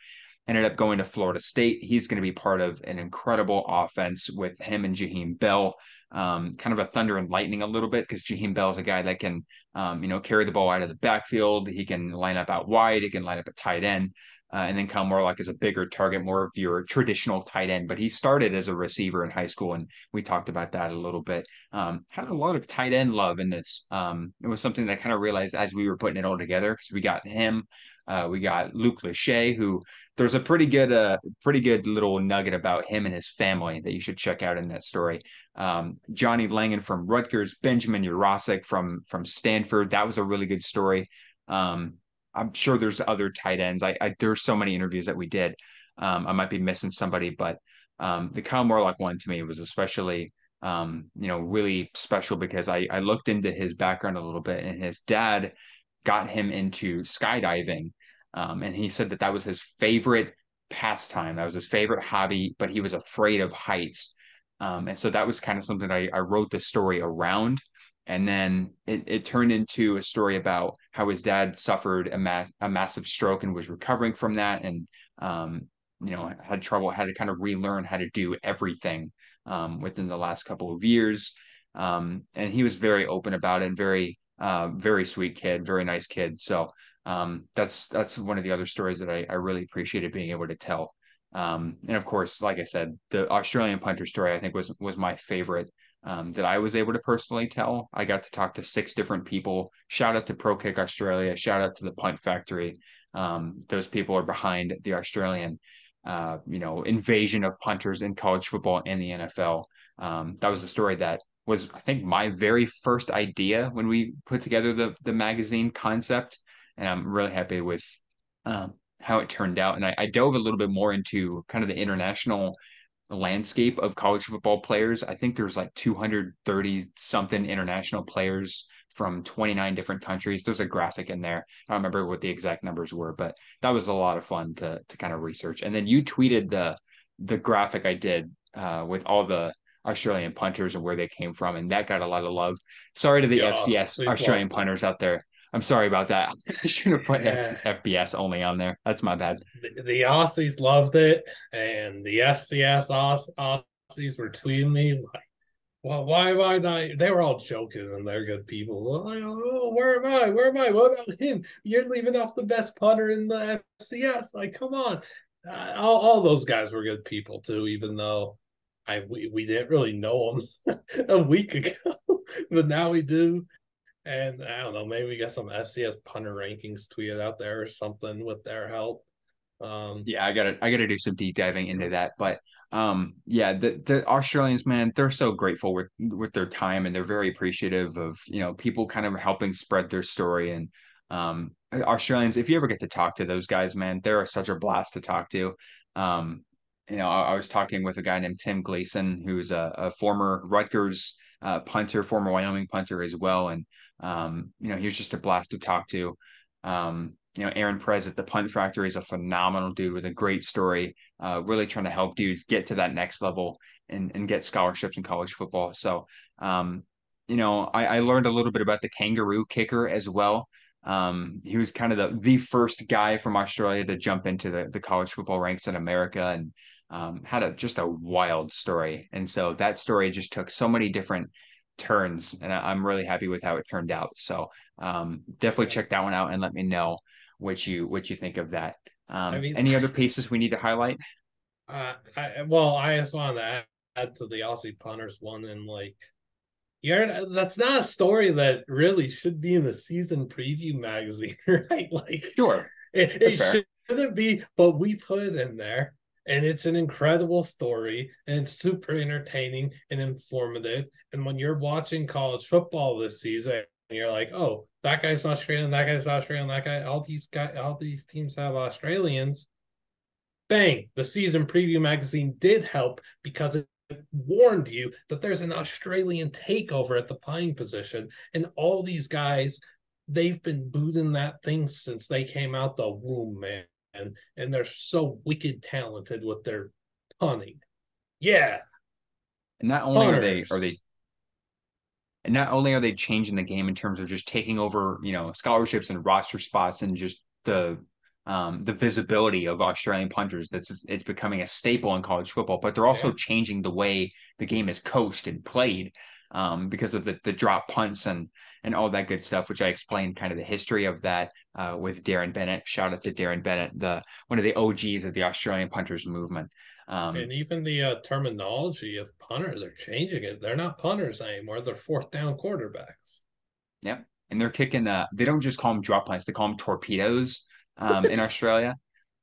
Ended up going to Florida State. He's going to be part of an incredible offense with him and Jaheim Bell. Kind of a thunder and lightning a little bit because Jaheim Bell is a guy that can, carry the ball out of the backfield. He can line up out wide. He can line up at tight end. And then Kyle Morlock is a bigger target, more of your traditional tight end, but he started as a receiver in high school, and we talked about that a little bit. Had a lot of tight end love in this. It was something that I kind of realized as we were putting it all together because we got him, we got Luke Lachey, who there's a pretty good little nugget about him and his family that you should check out in that story. Johnny Langan from Rutgers, Benjamin Urasic from Stanford. That was a really good story. I'm sure there's other tight ends. There's so many interviews that we did. I might be missing somebody, but the Kyle Morlock one to me was especially really special because I looked into his background a little bit, and his dad got him into skydiving. And he said that that was his favorite pastime. That was his favorite hobby, but he was afraid of heights. And so that was kind of something I wrote the story around. And then it turned into a story about how his dad suffered a massive stroke and was recovering from that. And, had trouble, had to kind of relearn how to do everything within the last couple of years. And he was very open about it, and very sweet kid, very nice kid. So that's one of the other stories that I really appreciated being able to tell. And of course, like I said, the Australian punter story I think was my favorite that I was able to personally tell. I got to talk to 6 different people. Shout out to Pro Kick Australia. Shout out to the Punt Factory. Those people are behind the Australian, invasion of punters in college football and the NFL. That was a story that was, I think, my very first idea when we put together the magazine concept, and I'm really happy with how it turned out. And I dove a little bit more into kind of the international landscape of college football players. I think there's like 230 something international players from 29 different countries. There's a graphic in there. I don't remember what the exact numbers were, but that was a lot of fun to kind of research. And then you tweeted the graphic I did with all the Australian punters and where they came from, and that got a lot of love. Sorry to the Yeah, FCS please Australian loved it. punters out there. I'm sorry about that. I should have put Yeah, FBS only on there. That's my bad. the Aussies loved it, and the FCS Aussies were tweeting me like, "Well, why am I not?" They were all joking, and they're good people. Well, like, oh, where am I? Where am I? What about him? You're leaving off the best punter in the FCS. Like, come on. All those guys were good people too, even though we didn't really know them a week ago, but now we do. And I don't know, maybe we got some FCS punter rankings tweeted out there or something with their help. Yeah, I gotta do some deep diving into that. But yeah, the Australians, man, they're so grateful with their time, and they're very appreciative of, people kind of helping spread their story. And Australians, if you ever get to talk to those guys, man, they're such a blast to talk to. I was talking with a guy named Tim Gleason, who's a former Rutgers punter, former Wyoming punter as well. And he was just a blast to talk to. Aaron Perez at the Punt Factory is a phenomenal dude with a great story, really trying to help dudes get to that next level and get scholarships in college football. So, I learned a little bit about the kangaroo kicker as well. He was kind of the first guy from Australia to jump into the college football ranks in America, and had just a wild story. And so that story just took so many different turns, and I'm really happy with how it turned out. So definitely Yeah. check that one out and let me know what you think of that. I mean, Any other pieces we need to highlight? I just wanted to add to the Aussie punters one, and like, that's not a story that really should be in the season preview magazine, right? Like, Sure, that's it fair. shouldn't be, but we put it in there, and it's an incredible story, and it's super entertaining and informative. And when you're watching college football this season, you're like, oh, that guy's Australian, that guy's Australian, that guy, all these teams have Australians. Bang, the season preview magazine did help because it warned you that there's an Australian takeover at the pine position, and all these guys, they've been booting that thing since they came out the womb, man. And they're so wicked talented with their punting. Yeah, And not only are they are punters. they and not only are they changing the game in terms of just taking over, scholarships and roster spots and just the visibility of Australian punters. It's becoming a staple in college football, but they're also Yeah. changing the way the game is coached and played, because of the drop punts and all that good stuff, which I explained kind of the history of that with Darren Bennett. Shout out to Darren Bennett, the one of the OGs of the Australian punters movement. And Um, even the terminology of punter, they're changing it. They're not punters anymore. They're fourth down quarterbacks. yeah, and they're kicking. They don't just call them drop punts; they call them torpedoes in Australia.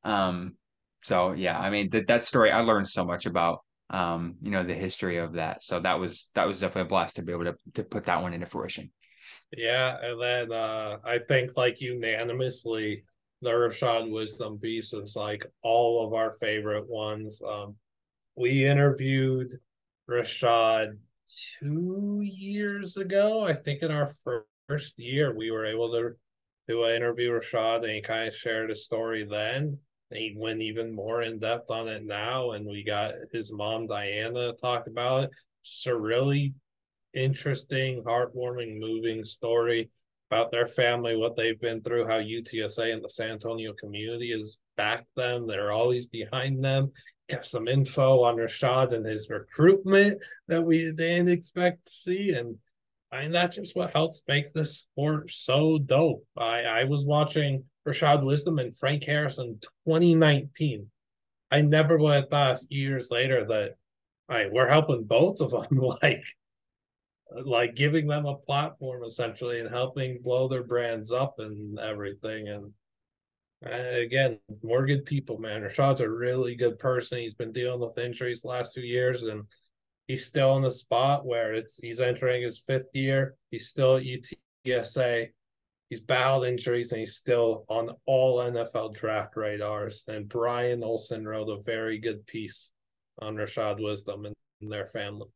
Um, so yeah, I mean that story I learned so much about the history of that. So that was definitely a blast to be able to put that one into fruition. Yeah, and then I think like unanimously, the Rashad Wisdom piece is like all of our favorite ones. We interviewed Rashad 2 years ago. I think in our first year, we were able to do an interview with Rashad, and he kind of shared a story then. And he went even more in depth on it now, and we got his mom Diana to talk about it. Just a really interesting, heartwarming, moving story about their family, what they've been through, how UTSA and the San Antonio community has backed them. They're always behind them. Got some info on Rashad and his recruitment that we didn't expect to see. And I mean, that's just what helps make this sport so dope. I was watching Rashad Wisdom and Frank Harris in 2019. I never would have thought a few years later that we're helping both of them. Like giving them a platform essentially and helping blow their brands up and everything. And again, more good people, man. Rashad's a really good person. He's been dealing with injuries the last 2 years, and he's still in the spot where he's entering his 5th year. He's still at UTSA. He's battled injuries, and he's still on all NFL draft radars. And Brian Olsen wrote a very good piece on Rashad Wisdom and their family.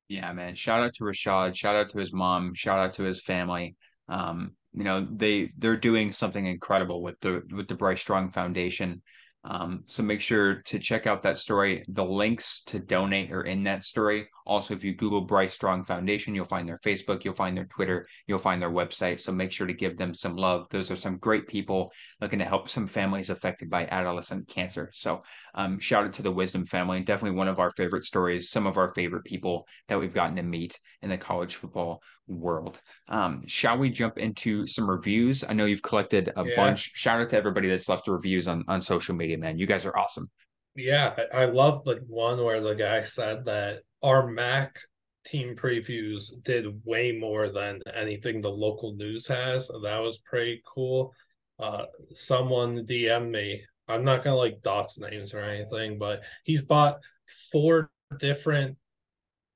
Yeah, man. Shout out to Rashad. Shout out to his mom. Shout out to his family. They're doing something incredible with the Bryce Strong Foundation. So make sure to check out that story. The links to donate are in that story. Also, if you Google Bryce Strong Foundation, you'll find their Facebook, you'll find their Twitter, you'll find their website. So make sure to give them some love. Those are some great people looking to help some families affected by adolescent cancer. So shout out to the Wisdom family. Definitely one of our favorite stories, some of our favorite people that we've gotten to meet in the college football world. Shall we jump into some reviews? I know you've collected a Yeah. bunch. Shout out to everybody that's left reviews on social media, man. You guys are awesome. Yeah, I love the one where the guy said that our Mac team previews did way more than anything the local news has. That was pretty cool. Someone DM me. I'm not gonna like dox names or anything, but he's bought 4 different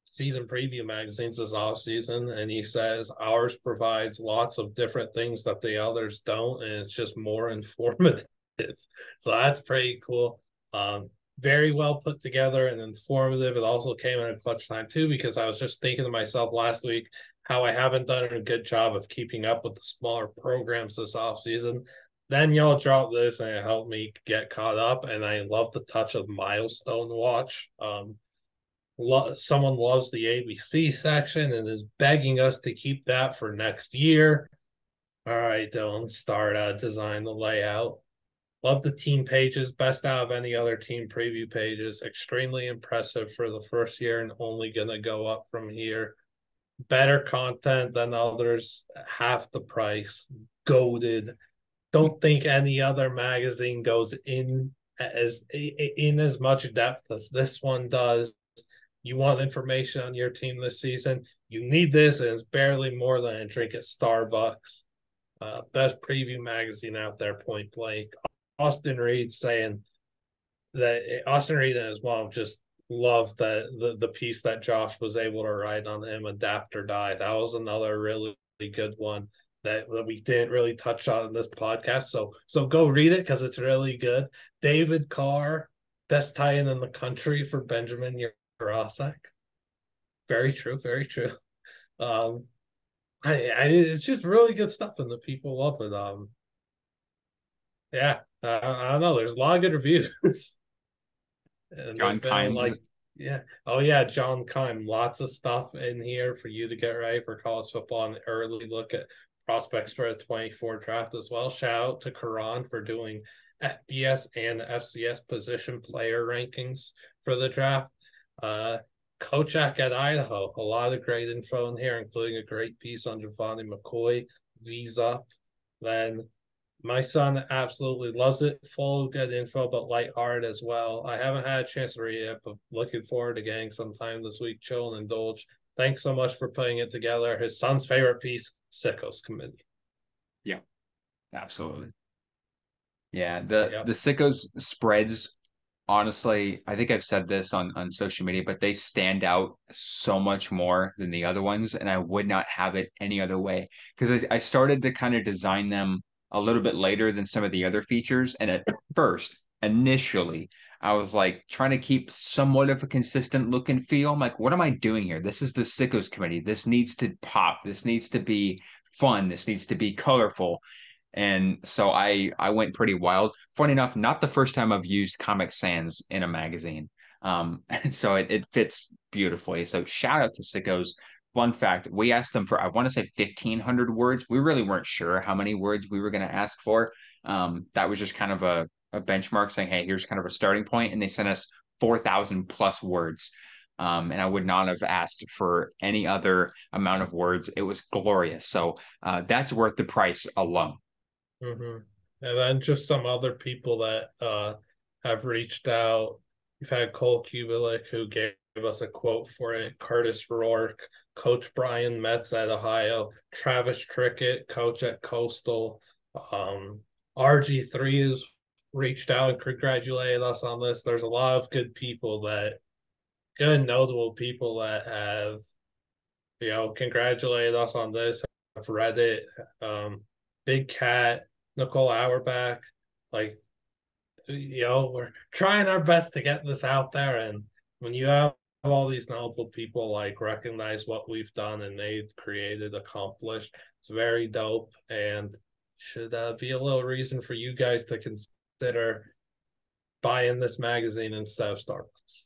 season preview magazines this off season, and he says ours provides lots of different things that the others don't, and it's just more informative. So that's pretty cool. Very well put together and informative. It also came in a clutch time too, because I was just thinking to myself last week how I haven't done a good job of keeping up with the smaller programs this off season. Then y'all dropped this and it helped me get caught up. And I love the touch of milestone watch. Someone loves the ABC section and is begging us to keep that for next year. All right, Dylan, start design the layout. Love the team pages, best out of any other team preview pages. Extremely impressive for the first year and only going to go up from here. Better content than others, half the price. Goated. Don't think any other magazine goes in as much depth as this one does. You want information on your team this season, you need this, and it's barely more than a drink at Starbucks. Best preview magazine out there, point blank. Austin Reed saying that Austin Reed and his mom just loved the piece that Josh was able to write on him, Adapt or Die. That was another really good one that we didn't really touch on in this podcast. So go read it because it's really good. David Carr, best tie-in in the country for Benjamin Jurasek. Very true, very true. It's just really good stuff, and the people love it. Yeah, I don't know. There's a lot of good reviews, and there's John been Kimes. yeah, oh yeah, John Kime. Lots of stuff in here for you to get ready for college football and early look at prospects for a 24 draft as well. Shout out to Karan for doing FBS and FCS position player rankings for the draft. Kochak at Idaho, a lot of great info in here, including a great piece on Javani McCoy, V's up. Then my son absolutely loves it. Full of good info, but lighthearted as well. I haven't had a chance to read it, but looking forward to getting some time this week, chill and indulge. Thanks so much for putting it together. His son's favorite piece, Sickos Committee. Yeah, absolutely. Yeah, the Yep. the sickos spreads, honestly, I think I've said this on social media, but they stand out so much more than the other ones, and I would not have it any other way. Because I started to kind of design them a little bit later than some of the other features, and at first initially I was like trying to keep somewhat of a consistent look and feel. I'm like, what am I doing here? This is the Sickos Committee. This needs to pop. This needs to be fun. This needs to be colorful. And so I went pretty wild. Funny enough, not the first time I've used Comic Sans in a magazine. And so it fits beautifully. So shout out to Sickos. Fun fact, we asked them for, I want to say 1,500 words. We really weren't sure how many words we were going to ask for. That was just kind of a benchmark saying, hey, here's kind of a starting point. And they sent us 4,000 plus words. And I would not have asked for any other amount of words. It was glorious. So that's worth the price alone. Mm-hmm. And then just some other people that have reached out. We've had Cole Kubelik, who gave us a quote for it, Curtis Rourke, Coach Brian Metz at Ohio, Travis Trickett, coach at Coastal. RG3 has reached out and congratulated us on this. There's a lot of good people that, good notable people that have, congratulated us on this. I've read it. Big Cat, Nicole Auerbach, like, we're trying our best to get this out there. And when you have all these notable people like recognize what we've done and made, created, accomplished, it's very dope, and should be a little reason for you guys to consider buying this magazine instead of Starbucks.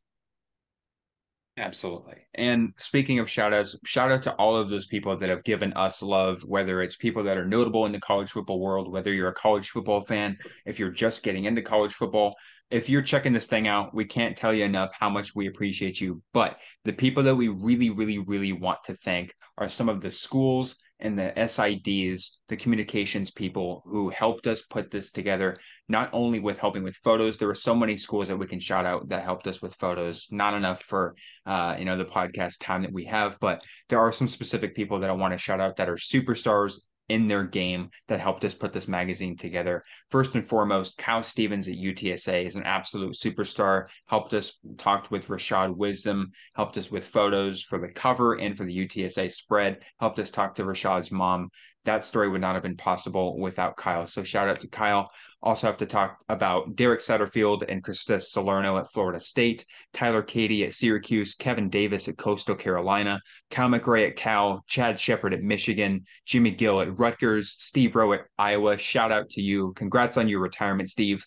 Absolutely. And speaking of shout outs, shout out to all of those people that have given us love, whether it's people that are notable in the college football world, whether you're a college football fan, if you're just getting into college football, if you're checking this thing out, we can't tell you enough how much we appreciate you. But the people that we really, really, really want to thank are some of the schools and the SIDs, the communications people who helped us put this together, not only with helping with photos. There were so many schools that we can shout out that helped us with photos, not enough for the podcast time that we have, but there are some specific people that I want to shout out that are superstars in their game that helped us put this magazine together. First and foremost, Kyle Stevens at UTSA is an absolute superstar. Helped us, talked with Rashad Wisdom, helped us with photos for the cover and for the UTSA spread, helped us talk to Rashad's mom. That story would not have been possible without Kyle. So shout out to Kyle. Also have to talk about Derek Satterfield and Krista Salerno at Florida State, Tyler Cady at Syracuse, Kevin Davis at Coastal Carolina, Kyle McRae at Cal, Chad Shepard at Michigan, Jimmy Gill at Rutgers, Steve Rowe at Iowa. Shout out to you. Congrats on your retirement, Steve.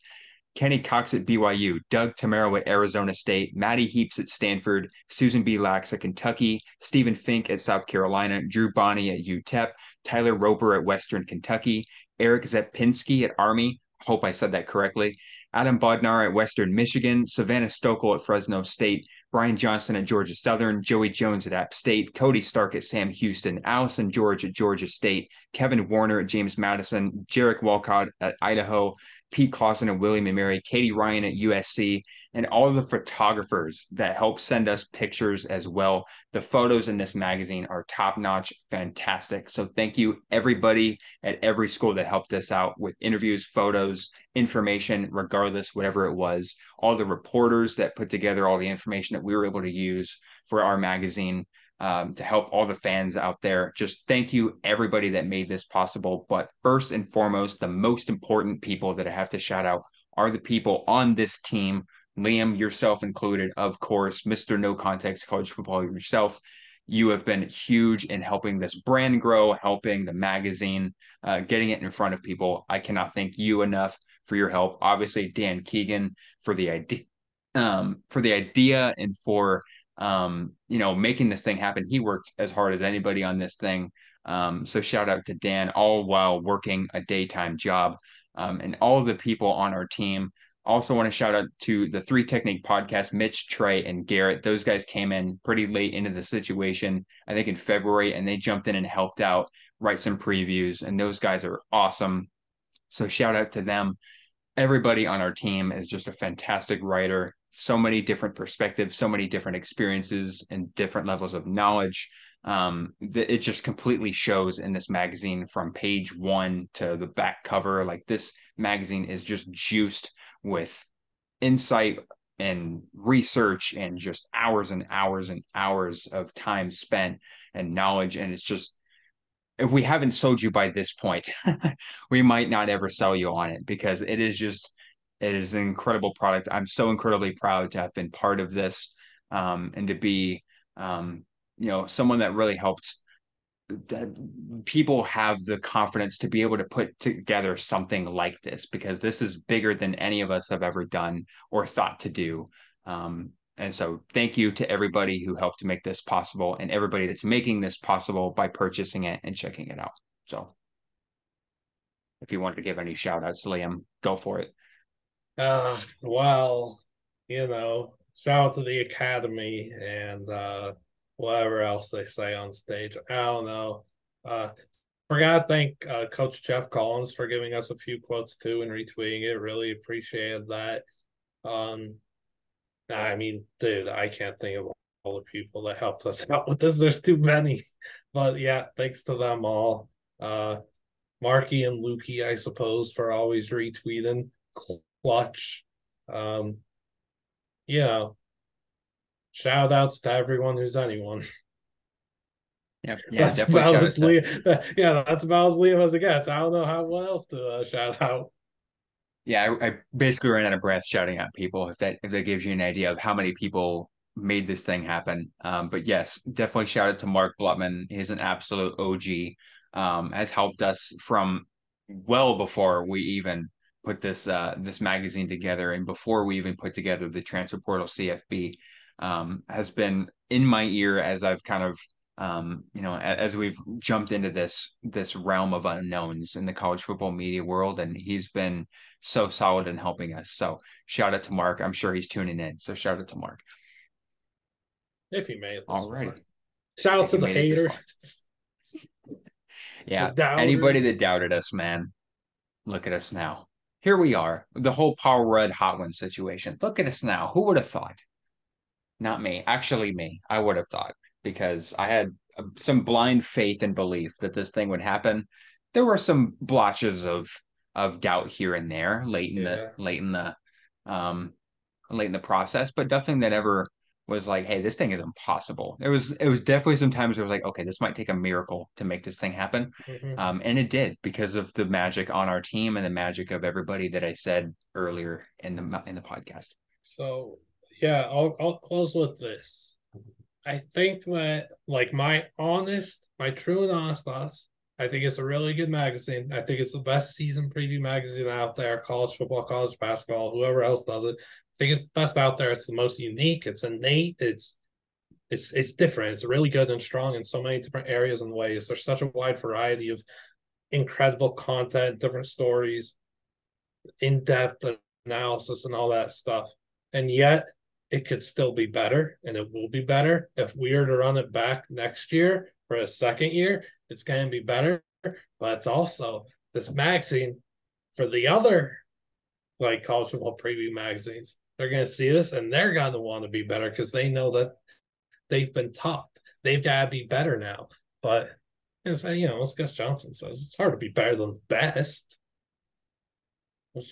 Kenny Cox at BYU, Doug Tamaro at Arizona State, Maddie Heaps at Stanford, Susan B. Lax at Kentucky, Stephen Fink at South Carolina, Drew Bonney at UTEP, Tyler Roper at Western Kentucky, Eric Zepinski at Army. Hope I said that correctly. Adam Bodnar at Western Michigan, Savannah Stokel at Fresno State, Brian Johnson at Georgia Southern, Joey Jones at App State, Cody Stark at Sam Houston, Allison George at Georgia State, Kevin Warner at James Madison, Jarek Walcott at Idaho, Pete Clausen and William and Mary, Katie Ryan at USC, and all of the photographers that help send us pictures as well. The photos in this magazine are top notch, fantastic. So thank you, everybody at every school that helped us out with interviews, photos, information, regardless, whatever it was. All the reporters that put together all the information that we were able to use for our magazine. To help all the fans out there. Just thank you, everybody that made this possible. But first and foremost, the most important people that I have to shout out are the people on this team. Liam, yourself included, of course, Mr. No Context College Football yourself. You have been huge in helping this brand grow, helping the magazine, getting it in front of people. I cannot thank you enough for your help. Obviously, Dan Keegan for the idea, and for making this thing happen. He works as hard as anybody on this thing. So shout out to Dan, all while working a daytime job, and all the people on our team. Also want to shout out to the Three Technique podcast, Mitch, Trey, and Garrett. Those guys came in pretty late into the situation, I think in February, and they jumped in and helped out, write some previews, and those guys are awesome. So shout out to them. Everybody on our team is just a fantastic writer. So many different perspectives, so many different experiences, and different levels of knowledge. It just completely shows in this magazine from page one to the back cover. Like, this magazine is just juiced with insight and research and just hours and hours and hours of time spent and knowledge. And it's just, if we haven't sold you by this point, we might not ever sell you on it, because it is just It is an incredible product. I'm so incredibly proud to have been part of this, and to be, someone that really helped people have the confidence to be able to put together something like this, because this is bigger than any of us have ever done or thought to do. And so thank you to everybody who helped to make this possible, and everybody that's making this possible by purchasing it and checking it out. So if you want to give any shout outs, Liam, go for it. Well, shout out to the Academy and whatever else they say on stage. I don't know. Forgot to thank Coach Jeff Collins for giving us a few quotes too and retweeting it. Really appreciated that. I mean, dude, I can't think of all the people that helped us out with this. There's too many. But yeah, thanks to them all. Marky and Lukey, I suppose, for always retweeting. Clutch. Shout outs to everyone who's anyone. Yeah, That's definitely about shout as out to. that's about as Liam as it gets. I don't know what else to shout out. Yeah, I basically ran out of breath shouting at people. If that gives you an idea of how many people made this thing happen. But yes, definitely shout out to Mark Blutman. He's an absolute OG. Has helped us from well before we even put this magazine together, and before we even put together the Transfer Portal CFB. Has been in my ear as I've kind of as we've jumped into this realm of unknowns in the college football media world, and he's been so solid in helping us. So shout out to Mark. I'm sure he's tuning in. So shout out to Mark. If he made it this All far. righty. Shout out If to you the made it this haters, far. the Yeah. Anybody doubters. that doubted us, man, look at us now. Here we are. The whole Paul Rudd Hot One situation. Look at us now. Who would have thought? Not me. Actually, me. I would have thought, because I had some blind faith and belief that this thing would happen. There were some blotches of doubt here and there Yeah. um late in the process, but nothing that ever was like, hey, this thing is impossible. It was definitely sometimes it was like, okay, this might take a miracle to make this thing happen. Mm-hmm. And it did, because of the magic on our team and the magic of everybody that I said earlier in the podcast. So yeah, I'll close with this. I think that my true and honest thoughts, I think it's a really good magazine. I think it's the best season preview magazine out there, college football, college basketball, whoever else does it. I think it's the best out there. It's the most unique, it's innate, it's different. It's really good and strong in so many different areas and ways. There's such a wide variety of incredible content, different stories, in-depth analysis and all that stuff. And yet it could still be better, and it will be better. If we are to run it back next year for a second year, it's going to be better. But it's also this magazine for the other college football preview magazines. They're going to see this and they're going to want to be better because they know that they've been taught they've got to be better now. But as Gus Johnson says, it's hard to be better than the best.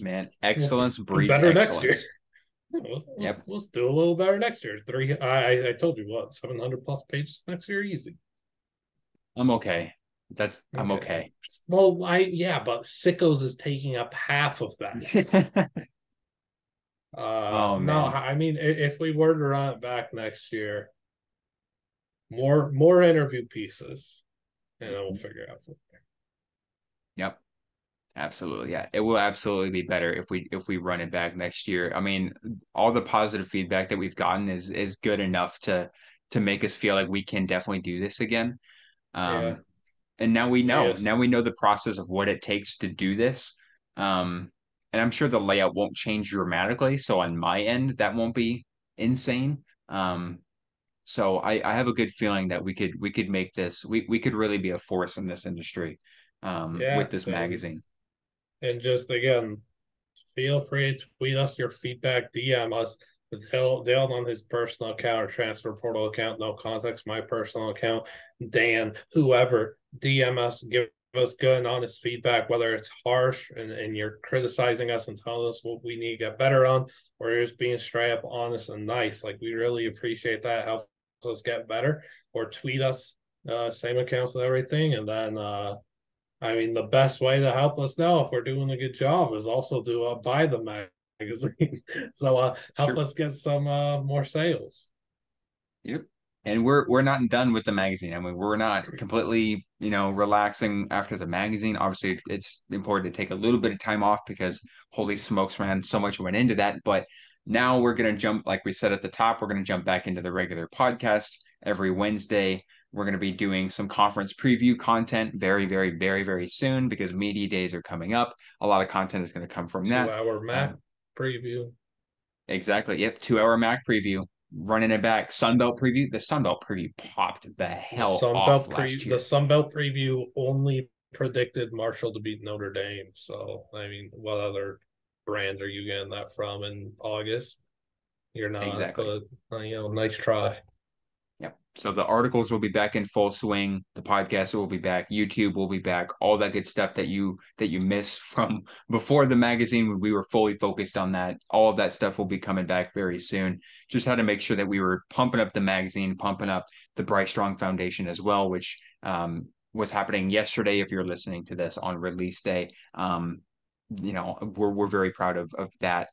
Man, We'll excellence do breeds better next year. excellence. Yep. Let's do a little better next year. I told you what, 700 plus pages next year, easy. I'm okay. I'm Okay. okay. Well, but Sickos is taking up half of that. Oh No, man. I mean, if we were to run it back next year, more interview pieces, and then we'll figure it out from there. Yep. Absolutely. Yeah. It will absolutely be better if we run it back next year. I mean, all the positive feedback that we've gotten is good enough to make us feel like we can definitely do this again. Yeah. Um, and now we know. Now we know Yes. the process of what it takes to do this. And I'm sure the layout won't change dramatically. So on my end, that won't be insane. So I have a good feeling that we could make this, we could really be a force in this industry, Yeah. with this And magazine. just again, feel free to tweet us your feedback, DM us. Dale on his personal account or Transfer Portal account, no context, my personal account, Dan, whoever, DM us, give us good and honest feedback, whether it's harsh and you're criticizing us and telling us what we need to get better on, or you're just being straight up honest and nice. Like, we really appreciate that. Helps us get better. Or tweet us, same accounts and everything. And then I mean, the best way to help us know if we're doing a good job is also to buy the magazine. So help Sure. us get some more sales. Yep. And we're not done with the magazine. I mean, we're not completely, relaxing after the magazine. Obviously, it's important to take a little bit of time off because holy smokes, man, so much went into that. But now we're gonna jump, like we said at the top, we're gonna jump back into the regular podcast every Wednesday. We're gonna be doing some conference preview content very, very, very, very soon because media days are coming up. A lot of content is gonna come from that. 2 hour Uh, Mac preview. Exactly. Yep. 2 hour Mac preview. Running it back. Sunbelt preview. The Sunbelt preview popped the hell off last The year. Sunbelt preview only predicted Marshall to beat Notre Dame. So I mean, what other brand are you getting that from in August? You're not, Exactly. but nice try. Yep. So the articles will be back in full swing. The podcast will be back. YouTube will be back. All that good stuff that you miss from before the magazine when we were fully focused on that. All of that stuff will be coming back very soon. Just had to make sure that we were pumping up the magazine, pumping up the Bright Strong Foundation as well, which was happening yesterday. If you're listening to this on release day, we're very proud of that.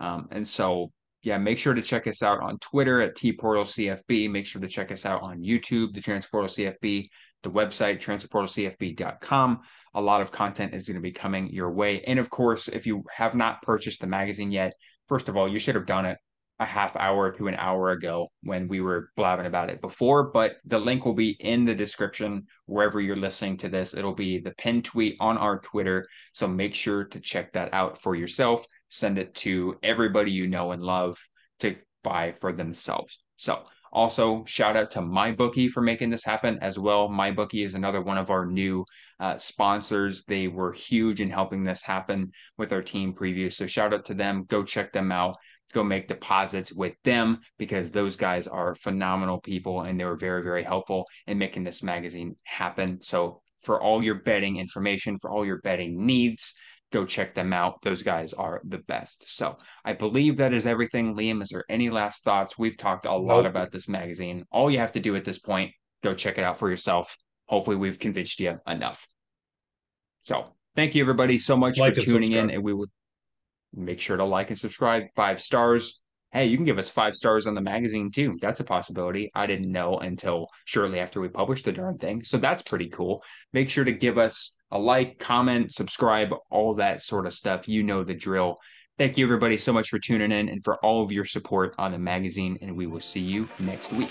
And so, yeah, make sure to check us out on Twitter at Portal CFB. Make sure to check us out on YouTube, the Transfer Portal CFB, the website, transferportalcfb.com. A lot of content is going to be coming your way. And of course, if you have not purchased the magazine yet, first of all, you should have done it a half hour to an hour ago when we were blabbing about it before, but the link will be in the description wherever you're listening to this. It'll be the pinned tweet on our Twitter. So make sure to check that out for yourself. Send it to everybody you know and love to buy for themselves. So also shout out to MyBookie for making this happen as well. MyBookie is another one of our new sponsors. They were huge in helping this happen with our team preview. So shout out to them. Go check them out. Go make deposits with them because those guys are phenomenal people and they were very, very helpful in making this magazine happen. So for all your betting information, for all your betting needs, go check them out. Those guys are the best. So I believe that is everything. Liam, is there any last thoughts? We've talked a lot Nope. about this magazine. All you have to do at this point, go check it out for yourself. Hopefully, we've convinced you enough. So thank you, everybody, so much for Like and tuning in. subscribe. And we would make sure to like and subscribe. 5 stars. Hey, you can give us 5 stars on the magazine too. That's a possibility. I didn't know until shortly after we published the darn thing. So that's pretty cool. Make sure to give us a like, comment, subscribe, all that sort of stuff. You know the drill. Thank you, everybody, so much for tuning in and for all of your support on the magazine. And we will see you next week.